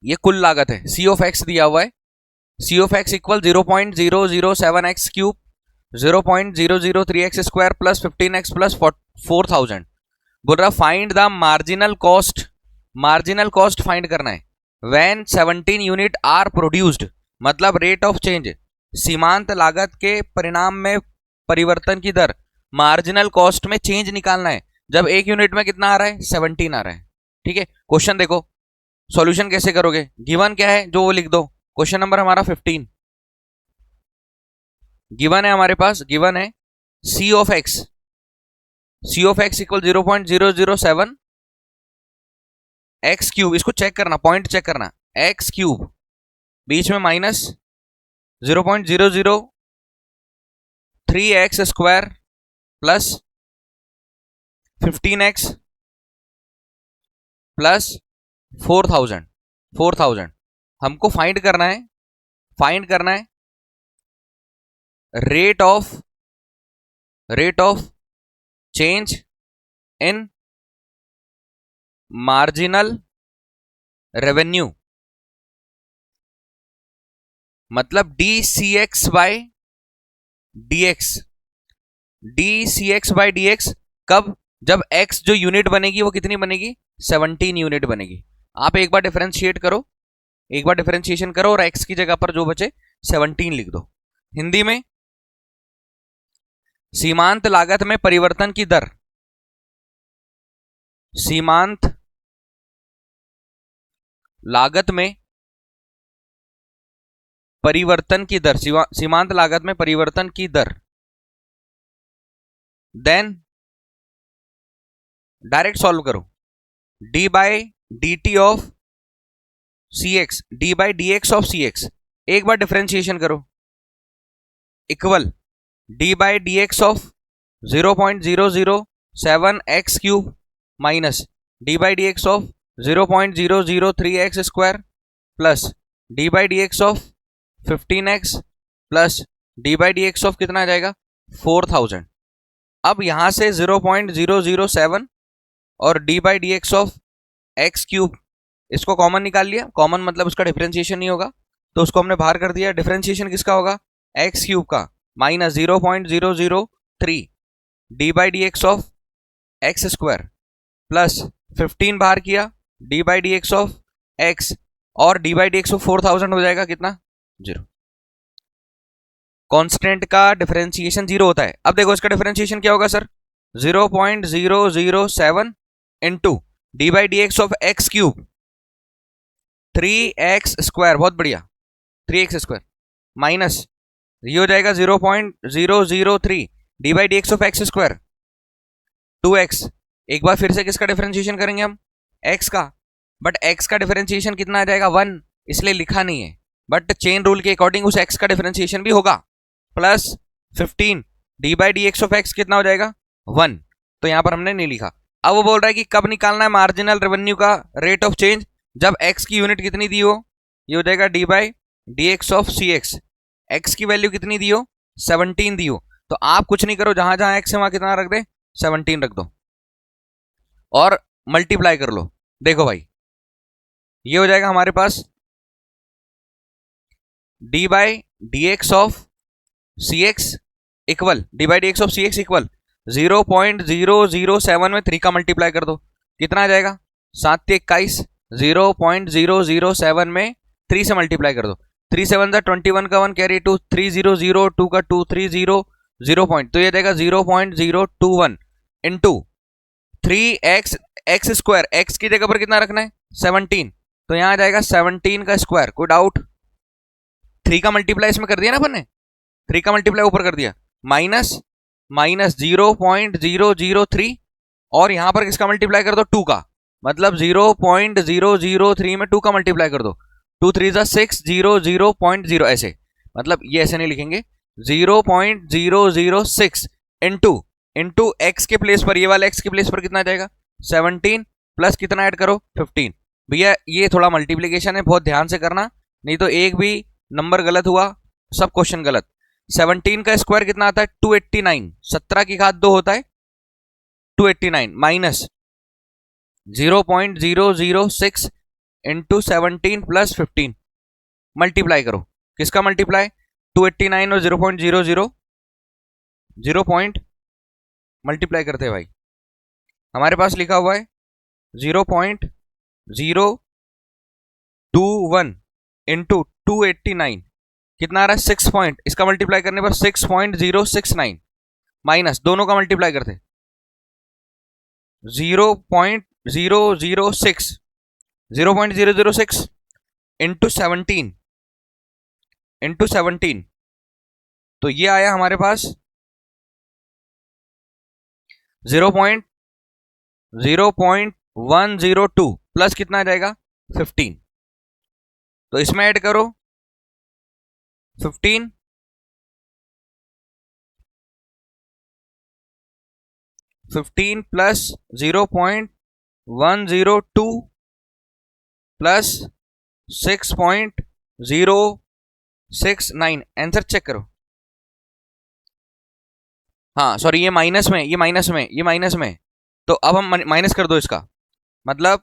ये कुल लागत है, C ऑफ x दिया हुआ है। C of x equal 0.007x cube, 0.003x square plus 15x plus 4000। बोल रहा find the marginal cost, marginal cost find करना है। व्हेन 17 यूनिट आर प्रोड्यूस्ड, मतलब रेट ऑफ चेंज, सीमांत लागत के परिणाम में परिवर्तन की दर, मार्जिनल कॉस्ट में चेंज निकालना है। जब एक यूनिट में कितना आ रहा है? 17 आ रहा है। ठीक है, क्वेश्चन देखो सॉल्यूशन कैसे करोगे। गिवन क्या है जो वो लिख दो। क्वेश्चन नंबर हमारा 15 गिवन है हमारे पास, गिवन है C of x, C of x equal 0.007 x cube. इसको चेक करना, पॉइंट चेक करना, x क्यूब बीच में minus 0.003x square plus 15x plus 4000 हमको फाइंड करना है, फाइंड करना है rate of change in marginal revenue, मतलब dCx by dx, dCx by dx कब? जब x जो यूनिट बनेगी वो कितनी बनेगी? 17 यूनिट बनेगी। आप एक बार डिफरेंशिएट करो, एक बार डिफरेंशिएशन करो और x की जगह पर जो बचे 17 लिख दो। हिंदी में सीमांत लागत में परिवर्तन की दर, सीमांत लागत में परिवर्तन की दर, सीमांत लागत में परिवर्तन की दर, देन डायरेक्ट सॉल्व करो। d बाय dt ऑफ cx, d बाय dx ऑफ cx, एक बार डिफरेंशिएशन करो, इक्वल d बाय dx ऑफ 0.007 x cube minus d by dx ऑफ 0.003x square plus d by dx ऑफ 15x plus d by D X of कितना आ जाएगा? 4000। अब यहां से 0.007 और d by D X of x cube, इसको कॉमन निकाल लिया। कॉमन मतलब उसका डिफरेंशिएशन नहीं होगा, तो उसको हमने बाहर कर दिया। डिफरेंशिएशन किसका होगा? एक्स क्यूब का, minus 0.003 d by D X of x square plus 15 बाहर किया d by D X of X, और d by D X of 4000 हो जाएगा कितना? 0। कांस्टेंट का डिफरेंशिएशन 0 होता है। अब देखो इसका डिफरेंशिएशन क्या होगा sir? 0.007 into D by D X of x cube 3x square, बहुत बढ़िया, 3x स्क्वायर माइनस ये हो जाएगा 0.003 D by D X of x square 2x। एक बार फिर से किसका डिफरेंशिएशन करेंगे हम? x का, बट x का डिफरेंशिएशन कितना आ जाएगा? 1, इसलिए लिखा नहीं है, बट चेन रूल के अकॉर्डिंग उस x का डिफरेंशिएशन भी होगा। Plus 15 D by D X of x कितना हो जाएगा? 1, तो यहां पर हमने नहीं लिखा। अब वो बोल रहा है कि कब निकालना है मार्जिनल रेवेन्यू का रेट ऑफ चेंज? जब x की यूनिट कितनी दी हो, ये हो जाएगा D by D X of C X. X की वैल्यू कितनी दी हो? 17 दी हो, तो आप कुछ नहीं करो, जहां जहां एक्स है वहां कितना रख दे, 17 रख दो और मल्टीप्लाई कर लो। देखो भाई ये हो जाएगा हमारे पास D by D X of C X equal D by D X of C X equal 0.007 में 3 का मल्टीप्लाई कर दो, कितना आ जाएगा 7×21, 0.007 में 3 से मल्टीप्लाई कर दो, 3 7 21 का 1 कैरी 2, 3002 2 का 2, 300 पॉइंट, तो ये जाएगा 0.021 into 3x x square, x की जगह पर कितना रखना है 17, तो यहां आ जाएगा 17 का स्क्वायर। कोई डाउट? 3 का मल्टीप्लाई इसमें कर दिया ना अपन ने, 3 का मल्टीप्लाई ऊपर कर दिया, माइनस 0.003 और यहां पर किसका मल्टीप्लाई कर दो 2 का, मतलब 0.003 में 2 का मल्टीप्लाई कर दो, 2 3 6 0.0 ऐसे, मतलब ये ऐसे नहीं लिखेंगे, 0.006 इंटू एक्स के प्लेस पर, ये वाला एक्स के प्लेस पर कितना जाएगा 17 प्लस कितना ऐड करो 15। भैया ये थोड़ा मल्टीप्लीकेशन है, बहुत ध्यान से करना, नहीं तो एक भी नंबर गलत हुआ सब क्वेश्चन गलत। 17 का स्क्वायर कितना आता है 289, 17 की घात 2 होता है 289 माइनस 0.006 इंटू 17 प्लस 15, मल्टीप्लाई करो, किसका मल्टीप्लाई 289 और 0.00 मल्टीप्लाई करते हैं भाई, हमारे पास लिखा हुआ है 0.021 इंटू 289 कितना आ रहा है 6 पॉइंट, इसका मल्टीप्लाई करने पर 6.069 माइनस दोनों का मल्टीप्लाई करते 0.006 इंटू 17 तो ये आया हमारे पास 0.102 प्लस कितना आ जाएगा 15, तो इसमें ऐड करो 15 प्लस 0.102 प्लस 6.069, आंसर चेक करो। हाँ सॉरी ये माइनस में, तो अब हम माइनस कर दो इसका, मतलब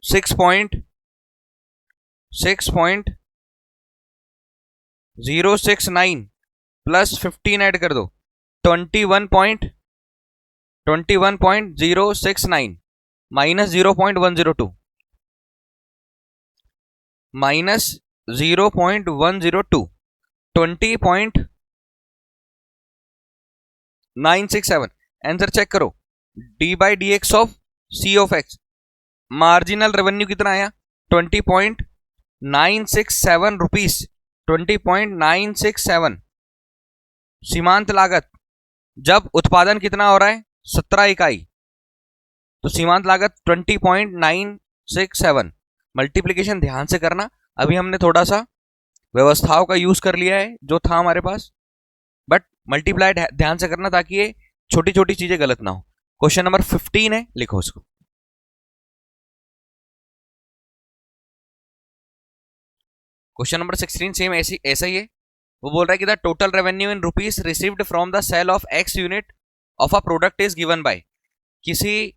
6.069 प्लस 15 ऐड कर दो 21.069 माइनस 0.102 माइनस 0.102 20.967, आंसर चेक करो। D by D X of C of X, marginal revenue कितना आया 20.967 रुपीस, 20.967। सीमांत लागत, जब उत्पादन कितना हो रहा है 17 इकाई, तो सीमांत लागत 20.967। मल्टीप्लीकेशन ध्यान से करना, अभी हमने थोड़ा सा व्यवस्थाओं का यूज कर लिया है जो था हमारे पास, बट मल्टीप्लाई ध्यान से करना ताकि ये छोटी छोटी चीजें गलत ना हो। क्वेश्चन नंबर 15 है, लिखो उसको। क्वेश्चन नंबर 16 सेम ऐसा ही है, वो बोल रहा है कि the total revenue in rupees received from the sale of X unit of a product is given by, किसी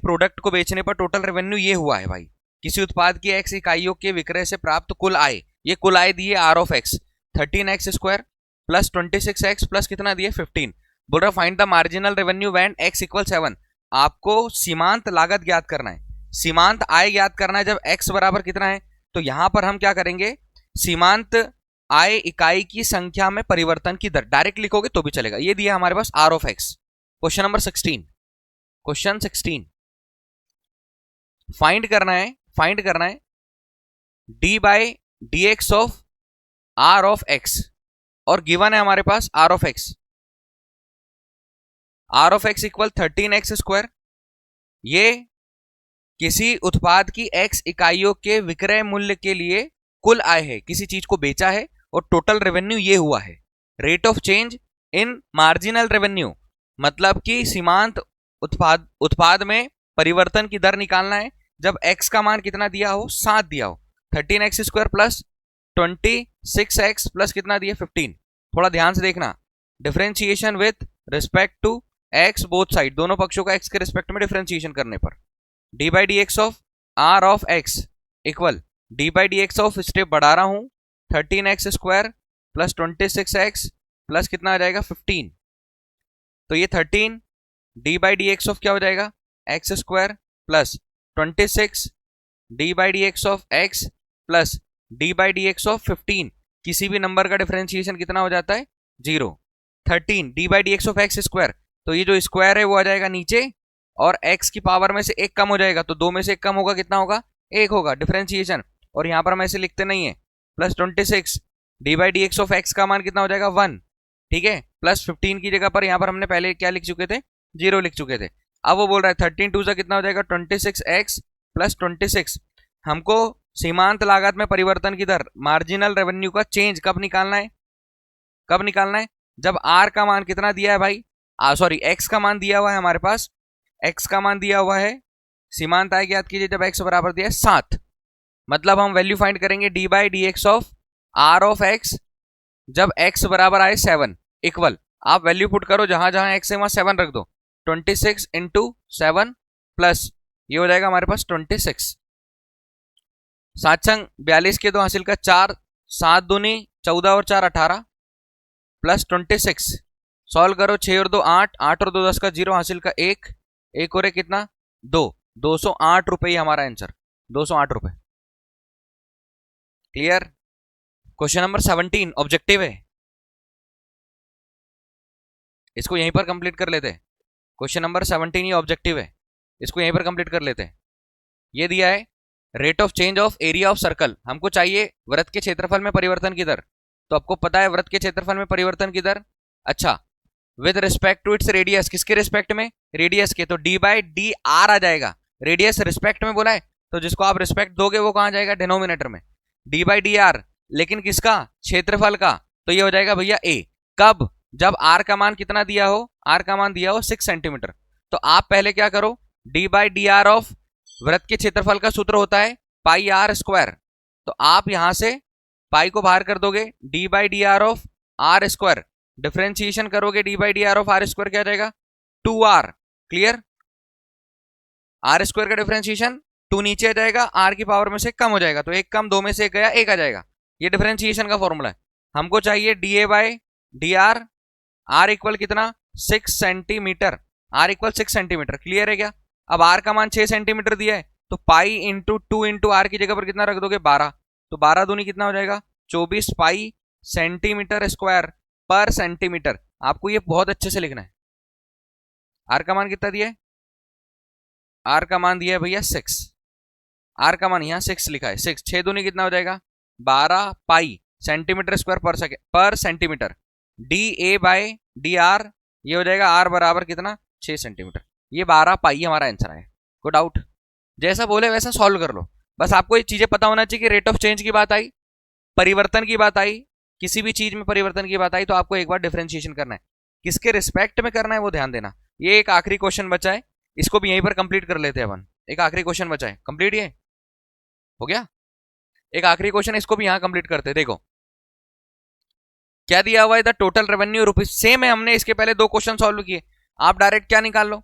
प्रोडक्ट को बेचने पर टोटल रेवेन्यू ये हुआ है भाई, किसी उत्पाद की एक्स इकाइयों के विक्रय से प्राप्त कुल आय, ये कुल आय दी है R of X 13x square plus 26x plus कितना दिया 15। बोल रहा find the marginal revenue when x equal 7, आपको सीमांत लागत ज्ञात करना है, सीमांत आय ज्ञात करना है जब x बराबर कितना है, तो यहां पर हम क्या करेंगे सीमांत आय इकाई की संख्या में परिवर्तन की दर डायरेक्ट लिखोगे तो भी चलेगा, ये दिया हमारे पास R of X. Question number 16, question 16 find करना है D by D X of R of X, और गिवन है हमारे पास R of X equal 13x square, ये किसी उत्पाद की x इकाइयों के विक्रय मूल्य के लिए कुल आय है, किसी चीज को बेचा है और टोटल रेवेन्यू ये हुआ है। Rate of change in marginal revenue, मतलब कि सीमांत उत्पाद में परिवर्तन की दर निकालना है जब x का मान कितना दिया हो 7 दिया हो, 13x square plus 26x plus कितना दिया 15, थोड़ा ध्यान से देखना, differentiation with respect to X both side, दोनों पक्षों का एक्स के रिस्पेक्ट में डिफरेंशिएशन करने पर D by D X of R of X equal D by D X of, step बढ़ा रहा हूं, 13x square plus 26x plus कितना आ जाएगा 15। तो ये 13 D by D X of क्या हो जाएगा x square plus 26 D by D X of x plus D by D X of 15। किसी भी नंबर का डिफरेंशिएशन कितना हो जाता है 0। 13 D by D X of x square, तो ये जो स्क्वायर है वो आ जाएगा नीचे और x की पावर में से एक कम हो जाएगा, तो 2 में से एक कम होगा, कितना होगा 1 होगा डिफरेंशिएशन। और यहां पर हम ऐसे लिखते नहीं है, plus 26 D by D X of x का मान कितना हो जाएगा 1, ठीक है, प्लस 15 की जगह पर यहां पर हमने पहले क्या लिख चुके थे 0 लिख चुके थे। अब वो बोल रहा है 13 2 कितना हो जाएगा 26x प्लस 26। हमको सीमांत लागत में परिवर्तन की दर, मार्जिनल रेवेन्यू का चेंज कब निकालना है, कब निकालना है जब r का मान कितना दिया है भाई, सॉरी x का मान दिया हुआ है हमारे पास, x का मान दिया हुआ है, सीमांत आय याद कीजिए जब x बराबर दिया है 7, मतलब हम वैल्यू फाइंड करेंगे D by D X of R of X जब x बराबर आए 7 इक्वल, आप वैल्यू पुट करो जहां जहां x है वहां 7 रख दो, 26 इंटू 7 प्लस ये हो जाएगा हमारे पास 26, 7 संग 42 के 2 हासिल का 4, 7 दूनी 14 और 4 18 प्लस 26, सॉल्व करो 6 और 2 8, 8 और 2 10 का 0 हासिल का 1, 1 और 1 कितना 2, 208 रुपये हमारा आंसर, 208 रुपए। क्लियर। क्वेश्चन नंबर 17 ऑब्जेक्टिव है, इसको यहीं पर कंप्लीट कर लेते हैं। क्वेश्चन नंबर 17 ये ऑब्जेक्टिव है, इसको यहीं पर कंप्लीट कर लेते हैं। ये दिया है rate of change of area of circle, हमको चाहिए वृत्त के क्षेत्रफल में परिवर्तन की दर, तो आपको पता है वृत्त के क्षेत्रफल में परिवर्तन की दर, अच्छा with respect to its radius, किसके रिस्पेक्ट में रेडियस के, तो डी बाई डी आर आ जाएगा, रेडियस रिस्पेक्ट में बोला है तो जिसको आप रिस्पेक्ट दोगे वो कहां जाएगा डिनोमिनेटर में, डी बाई डी आर, लेकिन किसका क्षेत्रफल का, तो ये हो जाएगा भैया ए, कब जब आर का मान कितना दिया हो, आर का मान दिया हो 6 सेंटीमीटर, तो आप पहले क्या करो D by D R of वृत्त के क्षेत्रफल का सूत्र होता है पाई आर स्क्वायर, तो आप यहां से पाई को बाहर कर दोगे, D by D R of R square, differentiation करोगे D by D R of R square क्या आ जाएगा 2r, क्लियर, आर स्क्वायर का डिफरेंशिएशन 2 नीचे आ जाएगा, आर की पावर में से कम हो जाएगा, तो एक कम 2 में से एक गया 1 आ जाएगा, ये डिफरेंशिएशन का फॉर्मूला है। हमको चाहिए D A by D R, R equal कितना 6 centimetre, R equal 6 centimetre, clear है क्या। अब आर का मान 6 सेंटीमीटर दिया है तो पाई इंटू 2 इंटू आर की जगह पर कितना रख दोगे 12, तो 12 दूनी कितना हो जाएगा 24 पाई सेंटीमीटर स्क्वायर पर सेंटीमीटर, आपको ये बहुत अच्छे से लिखना है। आर का मान कितना दिया है, आर का मान दिया है भैया 6, आर का मान यहां 6 लिखा है, 6 6 दूनी कितना हो जाएगा 12 pi centimetre square per second per centimetre, D A by D R ये हो जाएगा आर बराबर कितना 6 सेंटीमीटर, ये 12 पाई हमारा आंसर है। कोई डाउट, जैसा बोले वैसा सॉल्व कर लो, बस आपको ये चीजें पता होना चाहिए कि रेट ऑफ चेंज की बात आई, परिवर्तन की बात आई, किसी भी चीज में परिवर्तन की बात आई तो आपको एक बार डिफरेंशिएशन करना है, किसके रिस्पेक्ट में करना है वो ध्यान देना। ये एक आखिरी क्वेश्चन बचा है, इसको भी यहीं पर कंप्लीट कर लेते हैं अपन, एक आखिरी क्वेश्चन बचा है, कंप्लीट ये हो गया, एक आखिरी क्वेश्चन इसको भी यहां कंप्लीट करते हैं। देखो क्या दिया हुआ है, the total revenue rupees, same है, हमने इसके पहले 2 क्वेश्चन सॉल्व किए, आप डायरेक्ट क्या निकाल लो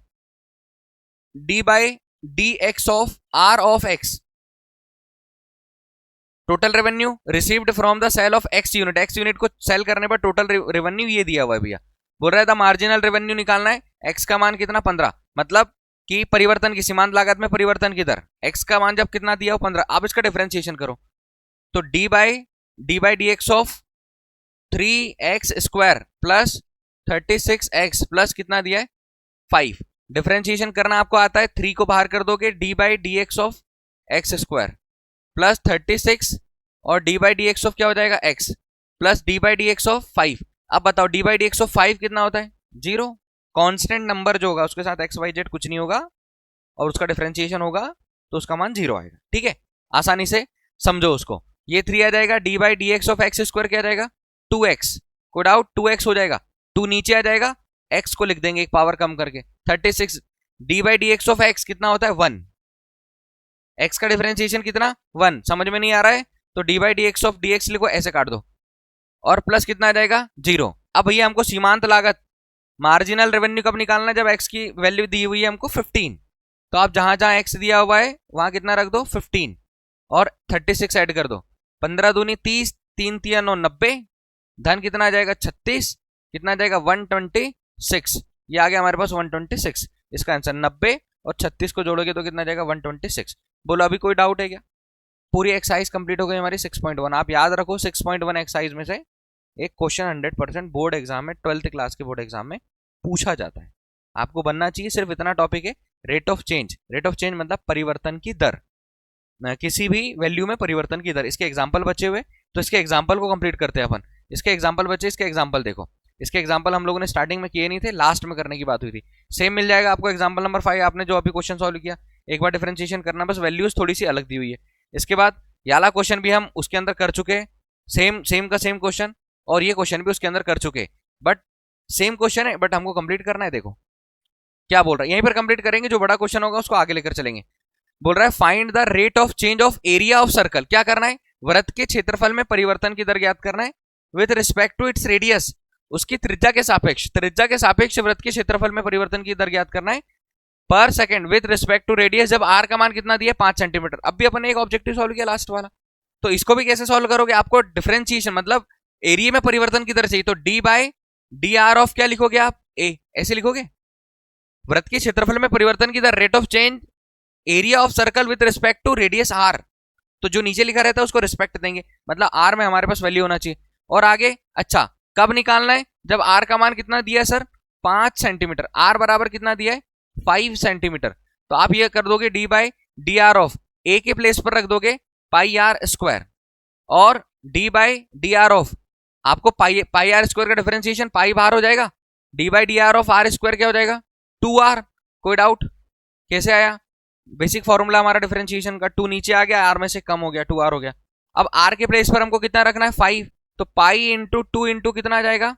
D by D X of R of X, total revenue received from the sale of X unit, X unit को सेल करने पर टोटल रेवेन्यू ये दिया हुआ है भैया, बोल रहा था मार्जिनल रेवेन्यू निकालना है, एक्स का मान कितना 15, मतलब कि परिवर्तन की सीमांत लागत में परिवर्तन की दर, एक्स का मान जब कितना दिया हो 15, आप इसका डिफरेंशिएशन करो, तो D by D X of 3x square plus 36x plus कितना दिया है 5, डिफरेंशिएशन करना आपको आता है, 3 को बाहर कर दोगे D by D X of x square plus 36 और D by D X of क्या हो जाएगा x plus D by D X of 5। अब बताओ D by D X of 5 कितना होता है 0, कांस्टेंट नंबर जो होगा उसके साथ x y z कुछ नहीं होगा और उसका डिफरेंशिएशन होगा तो उसका मान 0 आएगा, ठीक है, आसानी से समझो उसको, ये 3 आ जाएगा, D by D X of x square क्या आ जाएगा 2x, कोड आउट 2x हो जाएगा, 2 नीचे आ जाएगा, x को लिख देंगे एक पावर कम करके 36, D by D X of x कितना होता है 1, x का डिफरेंशिएशन कितना 1, समझ में नहीं आ रहा है तो D by D X of D x लिखो, ऐसे काट दो, और प्लस कितना आ जाएगा 0। अब भैया हमको सीमांत लागत मार्जिनल रेवेन्यू कब निकालना है, जब एक्स की वैल्यू दी हुई है हमको 15। तो आप जहां जहां एक्स दिया हुआ है वहां कितना रख दो 15 और 36 ऐड कर दो। 15 दूनी 30, 3 तिया 9 90, धन कितना आ जाएगा 36, कितना आ जाएगा 126। ये आ गया हमारे पास 126। इसका आंसर 90 और 36 को जोड़ोगे तो कितना जाएगा 126। बोलो अभी कोई डाउट है क्या? पूरी एक्सरसाइज कंप्लीट हो गई हमारी 6.1। आप याद रखो 6.1 एक्सरसाइज में से एक क्वेश्चन 100% बोर्ड एग्जाम में 12th क्लास के बोर्ड एग्जाम में पूछा जाता है। आपको बनना चाहिए सिर्फ इतना टॉपिक है, rate of change. Rate of change मतलब परिवर्तन की दर, किसी भी वैल्यू में परिवर्तन की दर। इसके एग्जाम्पल बचे हुए तो इसके एग्जाम्पल को कंप्लीट करते हैं अपन। इसके एग्जाम्पल बचे, इसके एग्जाम्पल देखो। इसके एग्जाम्पल हम लोगों ने स्टार्टिंग में किए नहीं थे, लास्ट में करने की बात हुई थी। सेम मिल जाएगा आपको एग्जाम्पल नंबर 5, आपने जो अभी क्वेश्चन सॉल्व किया। एक बार डिफरेंशिएशन करना, बस वैल्यूज थोड़ी सी अलग दी हुई है। इसके बाद ये वाला क्वेश्चन भी हम उसके अंदर कर चुके हैं, सेम का सेम क्वेश्चन, और ये क्वेश्चन भी उसके अंदर कर चुके, बट सेम क्वेश्चन है, बट हमको कंप्लीट करना है। देखो क्या बोल रहा है, यहीं पर कंप्लीट करेंगे, जो बड़ा क्वेश्चन होगा उसको आगे लेकर चलेंगे। बोल रहा है find the rate of change of area of circle. क्या करना है, वृत्त के क्षेत्रफल में परिवर्तन की दर ज्ञात करना है with respect to its radius, उसकी त्रिज्या के सापेक्ष, त्रिज्या के सापेक्ष वृत्त के क्षेत्रफल में परिवर्तन की दर ज्ञात करना है per second with respect to radius, जब आर का मान कितना दिया 5 सेंटीमीटर। अब भी अपन ने एक ऑब्जेक्टिव सॉल्व किया लास्ट वाला, तो इसको भी कैसे सॉल्व करोगे, आपको डिफरेंशिएशन मतलब एरिया में परिवर्तन की दर चाहिए, तो D by D R of क्या लिखोगे आप, ए, ऐसे लिखोगे। वृत्त के क्षेत्रफल में परिवर्तन की दर rate of change area of circle with respect to radius R, तो जो नीचे लिखा रहता है उसको रिस्पेक्ट देंगे, मतलब आर में हमारे पास वैल्यू होना चाहिए। और आगे अच्छा कब निकालना है, जब आर का मान कितना दिया है सर 5 सेंटीमीटर, आर बराबर कितना दिया है 5 सेंटीमीटर, तो आप ये कर दोगे D by D R of A के प्लेस पर रख दोगे पाई आर स्क्वायर, और D by D R of आपको पाई आर स्क्वायर का डिफरेंशिएशन पाई बाहर हो जाएगा, D by D R of R square क्या हो जाएगा 2r। कोई डाउट कैसे आया, बेसिक फॉर्मूला हमारा डिफरेंशिएशन का, 2 नीचे आ गया, आर में से कम हो गया, 2r हो गया। अब आर के प्लेस पर हमको कितना रखना है 5, तो पाई इंटू 2 इंटू कितना आ जाएगा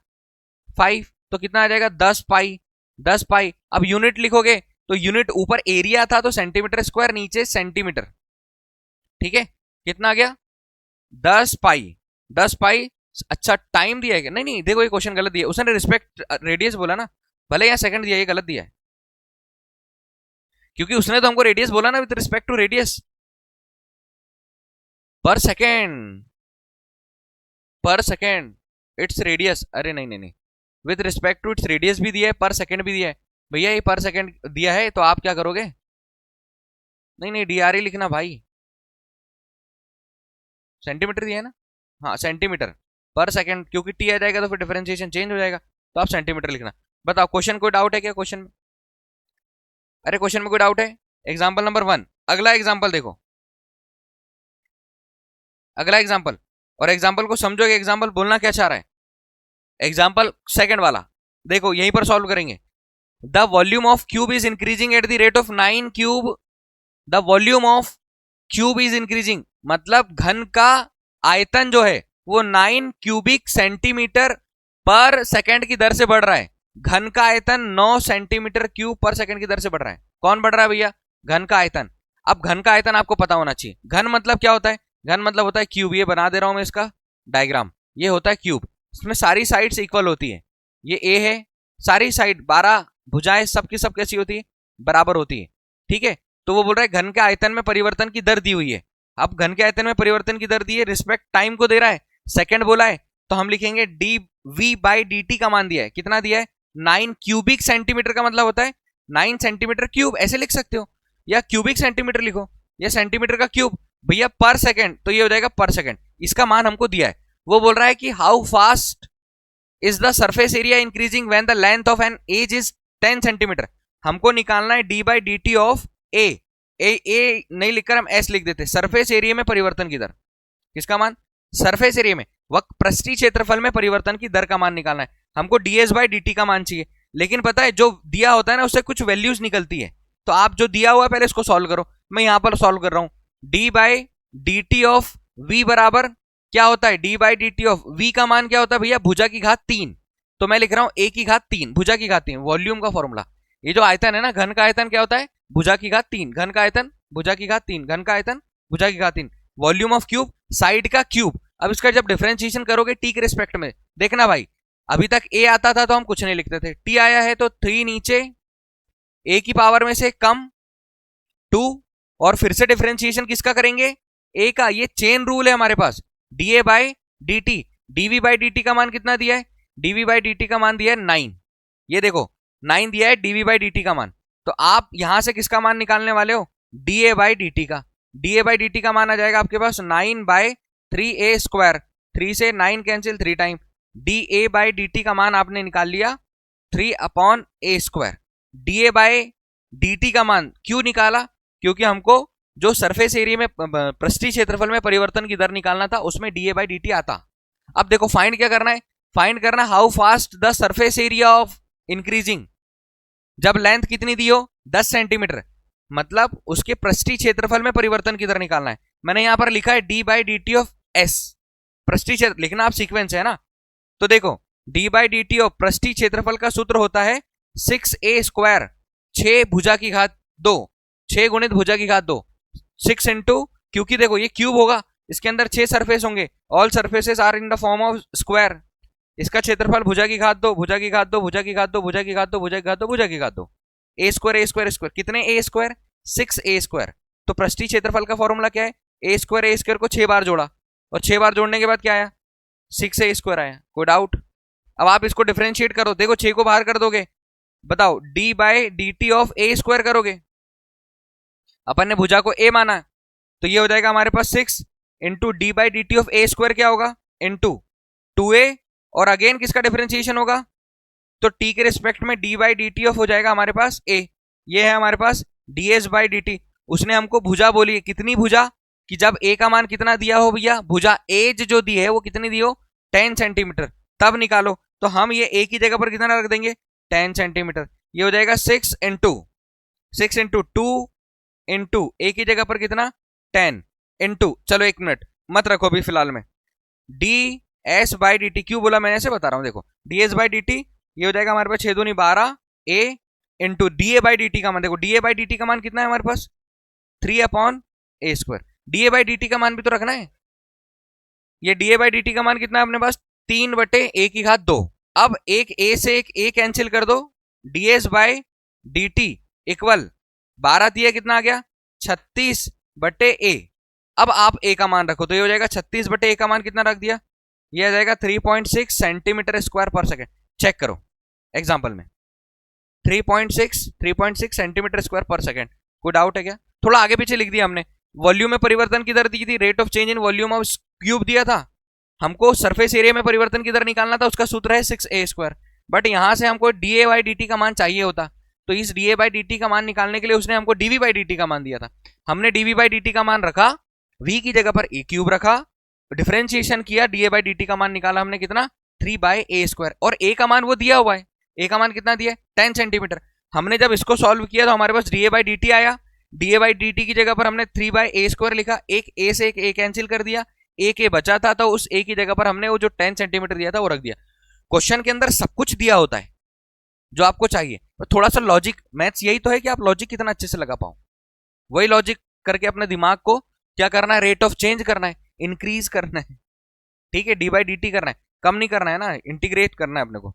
5, तो कितना आ जाएगा 10 पाई, 10 पाई। अब यूनिट लिखोगे तो यूनिट ऊपर एरिया था तो सेंटीमीटर स्क्वायर, नीचे सेंटीमीटर, ठीक है, कितना आ गया 10 पाई, 10 पाई। अच्छा टाइम दिया है क्या, नहीं नहीं देखो ये क्वेश्चन गलत दिया, उसने रिस्पेक्ट रेडियस बोला ना, भले यहाँ सेकंड दिया, ये गलत दिया है, क्योंकि उसने तो हमको रेडियस बोला ना with respect to radius per second, per second its radius, अरे नहीं नहीं नहीं, with respect to its radius भी दिया है, पर सेकेंड भी दिया है। भैया ये पर सेकेंड दिया है तो आप क्या करोगे, नहीं नहीं डीआर ही लिखना भाई, सेंटीमीटर दिया है ना, हाँ सेंटीमीटर पर सेकेंड, क्योंकि टी आ जाएगा तो फिर डिफरेंशिएशन चेंज हो जाएगा, तो आप सेंटीमीटर लिखना। बताओ क्वेश्चन कोई डाउट है क्या क्वेश्चन में, अरे क्वेश्चन में कोई डाउट है। एग्जाम्पल नंबर 1, अगला एग्जाम्पल देखो, अगला एग्जाम्पल, और एग्जाम्पल को समझोगे एग्जाम्पल बोलना क्या चाह रहा है। एग्जाम्पल सेकंड वाला देखो, यहीं पर सॉल्व करेंगे। The volume of cube is increasing at the rate of 9 cube, the volume of cube is increasing मतलब घन का आयतन जो है वो 9 क्यूबिक सेंटीमीटर पर सेकंड की दर से बढ़ रहा है। घन का आयतन 9 सेंटीमीटर क्यूब पर सेकंड की दर से बढ़ रहा है। कौन बढ़ रहा है भैया, घन का आयतन। अब घन का आयतन आपको पता होना चाहिए, घन मतलब क्या होता है, घन मतलब होता है क्यूब, ये बना दे रहा हूं मैं इसका डायग्राम, ये होता है क्यूब, इसमें सारी साइड्स इक्वल होती है, ये ए है, सारी साइड 12 भुजाएं सबकी सब कैसी होती है, बराबर होती है, ठीक है। तो वो बोल रहा है घन के आयतन में परिवर्तन की दर दी हुई है। अब घन के आयतन में परिवर्तन की दर दी है, रिस्पेक्ट टाइम को दे रहा है, सेकंड बोला है, तो हम लिखेंगे D V by D T का मान दिया है, कितना दिया है 9 क्यूबिक सेंटीमीटर, का मतलब होता है 9 सेंटीमीटर क्यूब, ऐसे लिख सकते हो, या क्यूबिक सेंटीमीटर लिखो, या सेंटीमीटर का क्यूब, भैया पर सेकंड, तो ये हो जाएगा पर सेकंड, इसका मान हमको दिया है। वो बोल रहा है कि how fast is the surface area increasing when the length of an edge is 10 centimetre. हमको निकालना है D by D T of A, A नहीं लिखकर हम एस लिख देते, सरफेस एरिया में परिवर्तन की दर, किसका मान, सरफेस एरिया में वक्त पृष्ठीय क्षेत्रफल में परिवर्तन की दर का मान निकालना है। हमको ds बाई dt का मान चाहिए, लेकिन पता है जो दिया होता है ना उससे कुछ वैल्यूज निकलती है, तो आप जो दिया हुआ है पहले इसको सॉल्व करो, मैं यहां पर सॉल्व कर रहा हूं। d by D T of v बराबर क्या होता है, d by D T of v का मान क्या होता है भैया, भुजा की घात 3, तो मैं लिख रहा हूं a की घात 3, भुजा की घात 3, वॉल्यूम का फॉर्मूला। ये जो आयतन है ना, घन का आयतन क्या होता है, भुजा की घात 3, घन का आयतन भुजा की घात 3, घन का आयतन भुजा की घात 3, वॉल्यूम ऑफ क्यूब साइड का क्यूब। अब इसका जब डिफरेंशिएशन करोगे टी के रिस्पेक्ट में, देखना भाई अभी तक ए आता था तो हम कुछ नहीं लिखते थे, टी आया है तो 3 नीचे, ए की पावर में से कम 2, और फिर से डिफरेंशिएशन किसका करेंगे, ए का। ये चेन रूल है हमारे पास, D A by D T. DV by D T का मान कितना दिया है, डीवी बाई डी टी का मान दिया है 9। ये देखो 9 दिया है डीवी बाई डी टी का मान। तो आप यहां से किसका मान निकालने वाले हो, D A by D T का। D A by D T का मान आ जाएगा आपके पास 9 बाई 3a स्क्वायर, 3 से 9 cancel 3 time, D A by D T का मान आपने निकाल लिया 3 upon A square. D A by D T का मान क्यों निकाला, क्योंकि हमको जो सरफेस एरिया में पृष्ठीय क्षेत्रफल में परिवर्तन की दर निकालना था, उसमें D A by D T आता। अब देखो फाइंड क्या करना है, फाइंड करना how fast the surface area of increasing. जब लेंथ कितनी दी हो 10 सेंटीमीटर, मतलब उसके पृष्ठीय क्षेत्रफल में परिवर्तन की दर निकालना है। मैंने यहां पर लिखा है D by D T of S, पृष्ठीय क्षेत्र लिखना आप सीक्वेंस है ना। तो देखो D by D T of पृष्ठीय क्षेत्रफल का सूत्र होता है 6a स्क्वायर, 6 भुजा की घात 2, 6 गुणित भुजा की घात 2, 6 इंटू, क्योंकि देखो ये क्यूब होगा, इसके अंदर 6 सरफेस होंगे, all surfaces are in the form of square. इसका क्षेत्रफल भुजा की घात 2, भुजा की घात 2, भुजा की घात 2, भुजा की घात 2, भुजा की घात 2, भुजा की घात 2, ए स्क्वायर ए स्क्वायर स्क्वायर, कितने ए स्क्वायर, 6a स्क्वायर। तो पृष्ठीय क्षेत्रफल का फॉर्मूला क्या है, ए स्क्वायर को 6 बार जोड़ा, और 6 बार जोड़ने के बाद क्या आया, 6a स्क्वायर आया। कोई डाउट। अब आप इसको डिफरेंशिएट करो, देखो 6 को बाहर कर दोगे, बताओ D by D T of A square करोगे, अपन ने भुजा को ए माना, तो ये हो जाएगा हमारे पास 6 into D by D T of A square क्या होगा, इंटू 2a, और अगेन किसका डिफरेंशिएशन होगा, तो टी के रिस्पेक्ट में D by D T of हो जाएगा हमारे पास ए। ये है हमारे पास D S by D T. उसने हमको भुजा बोली है, कितनी भुजा, कि जब ए का मान कितना दिया हो भैया, भुजा एज जो दी है वो कितनी दी हो 10 सेंटीमीटर, तब निकालो। तो हम ये ए की जगह पर कितना रख देंगे 10 सेंटीमीटर। ये हो जाएगा 6 इंटू 2 इंटू ए की जगह पर कितना 10 इंटू, चलो 1 मिनट मत रखो अभी फिलहाल में, D S by D T, क्यों बोला मैंने ऐसे बता रहा हूं, देखो D S by D T, ये हो जाएगा हमारे पास 6 दूनी 12 A into D A by D T का मान, देखो D A by D T का मान कितना है हमारे पास 3 upon A square. D A by D T का मान भी तो रखना है, ये D A by D T का मान कितना है अपने पास 3 बटे ए की घात 2। अब एक ए से एक ए कैंसिल कर दो, D S by D T equal 12 दिया कितना आ गया 36 बटे ए। अब आप ए का मान रखो, तो ये हो जाएगा 36 बटे ए का मान कितना रख दिया, ये आ जाएगा 3.6 centimetre square per second. Check करो एग्जाम्पल में 3.6 सेंटीमीटर स्क्वायर पर सेकेंड। कोई डाउट है क्या, थोड़ा आगे पीछे लिख दिया हमने। वॉल्यूम में परिवर्तन की दर दी थी, rate of change in volume of cube दिया था, हमको सरफेस एरिया में परिवर्तन की दर निकालना था, उसका सूत्र है 6a स्क्वायर। बट यहां से हमको D A by D T का मान चाहिए होता, तो इस D A by D T का मान निकालने के लिए उसने हमको डीवी बाई डी टी का मान दिया था। हमने डीवी बाई डी टी का मान रखा, v की जगह पर ए क्यूब रखा, डिफरेंशिएशन किया, D A by D T का मान निकाला हमने कितना 3 बाई ए स्क्वायर, और ए का मान वो दिया हुआ है, ए का मान कितना दिया 10 सेंटीमीटर। हमने जब इसको सॉल्व किया तो हमारे पास D A by D T आया, D A by D T की जगह पर हमने 3 बाई ए स्क्वायर लिखा, एक ए से एक ए कैंसिल कर दिया, ए के बचा था तो उस ए की जगह पर हमने वो जो 10 सेंटीमीटर दिया था वो रख दिया। क्वेश्चन के अंदर सब कुछ दिया होता है जो आपको चाहिए, तो थोड़ा सा लॉजिक, मैथ्स यही तो है कि आप लॉजिक कितना अच्छे से लगा पाओ। वही लॉजिक करके अपने दिमाग को क्या करना है, रेट ऑफ चेंज करना है, इंक्रीज करना है, ठीक है, डी बाई डी टी करना है, कम नहीं करना है ना, इंटीग्रेट करना है अपने को।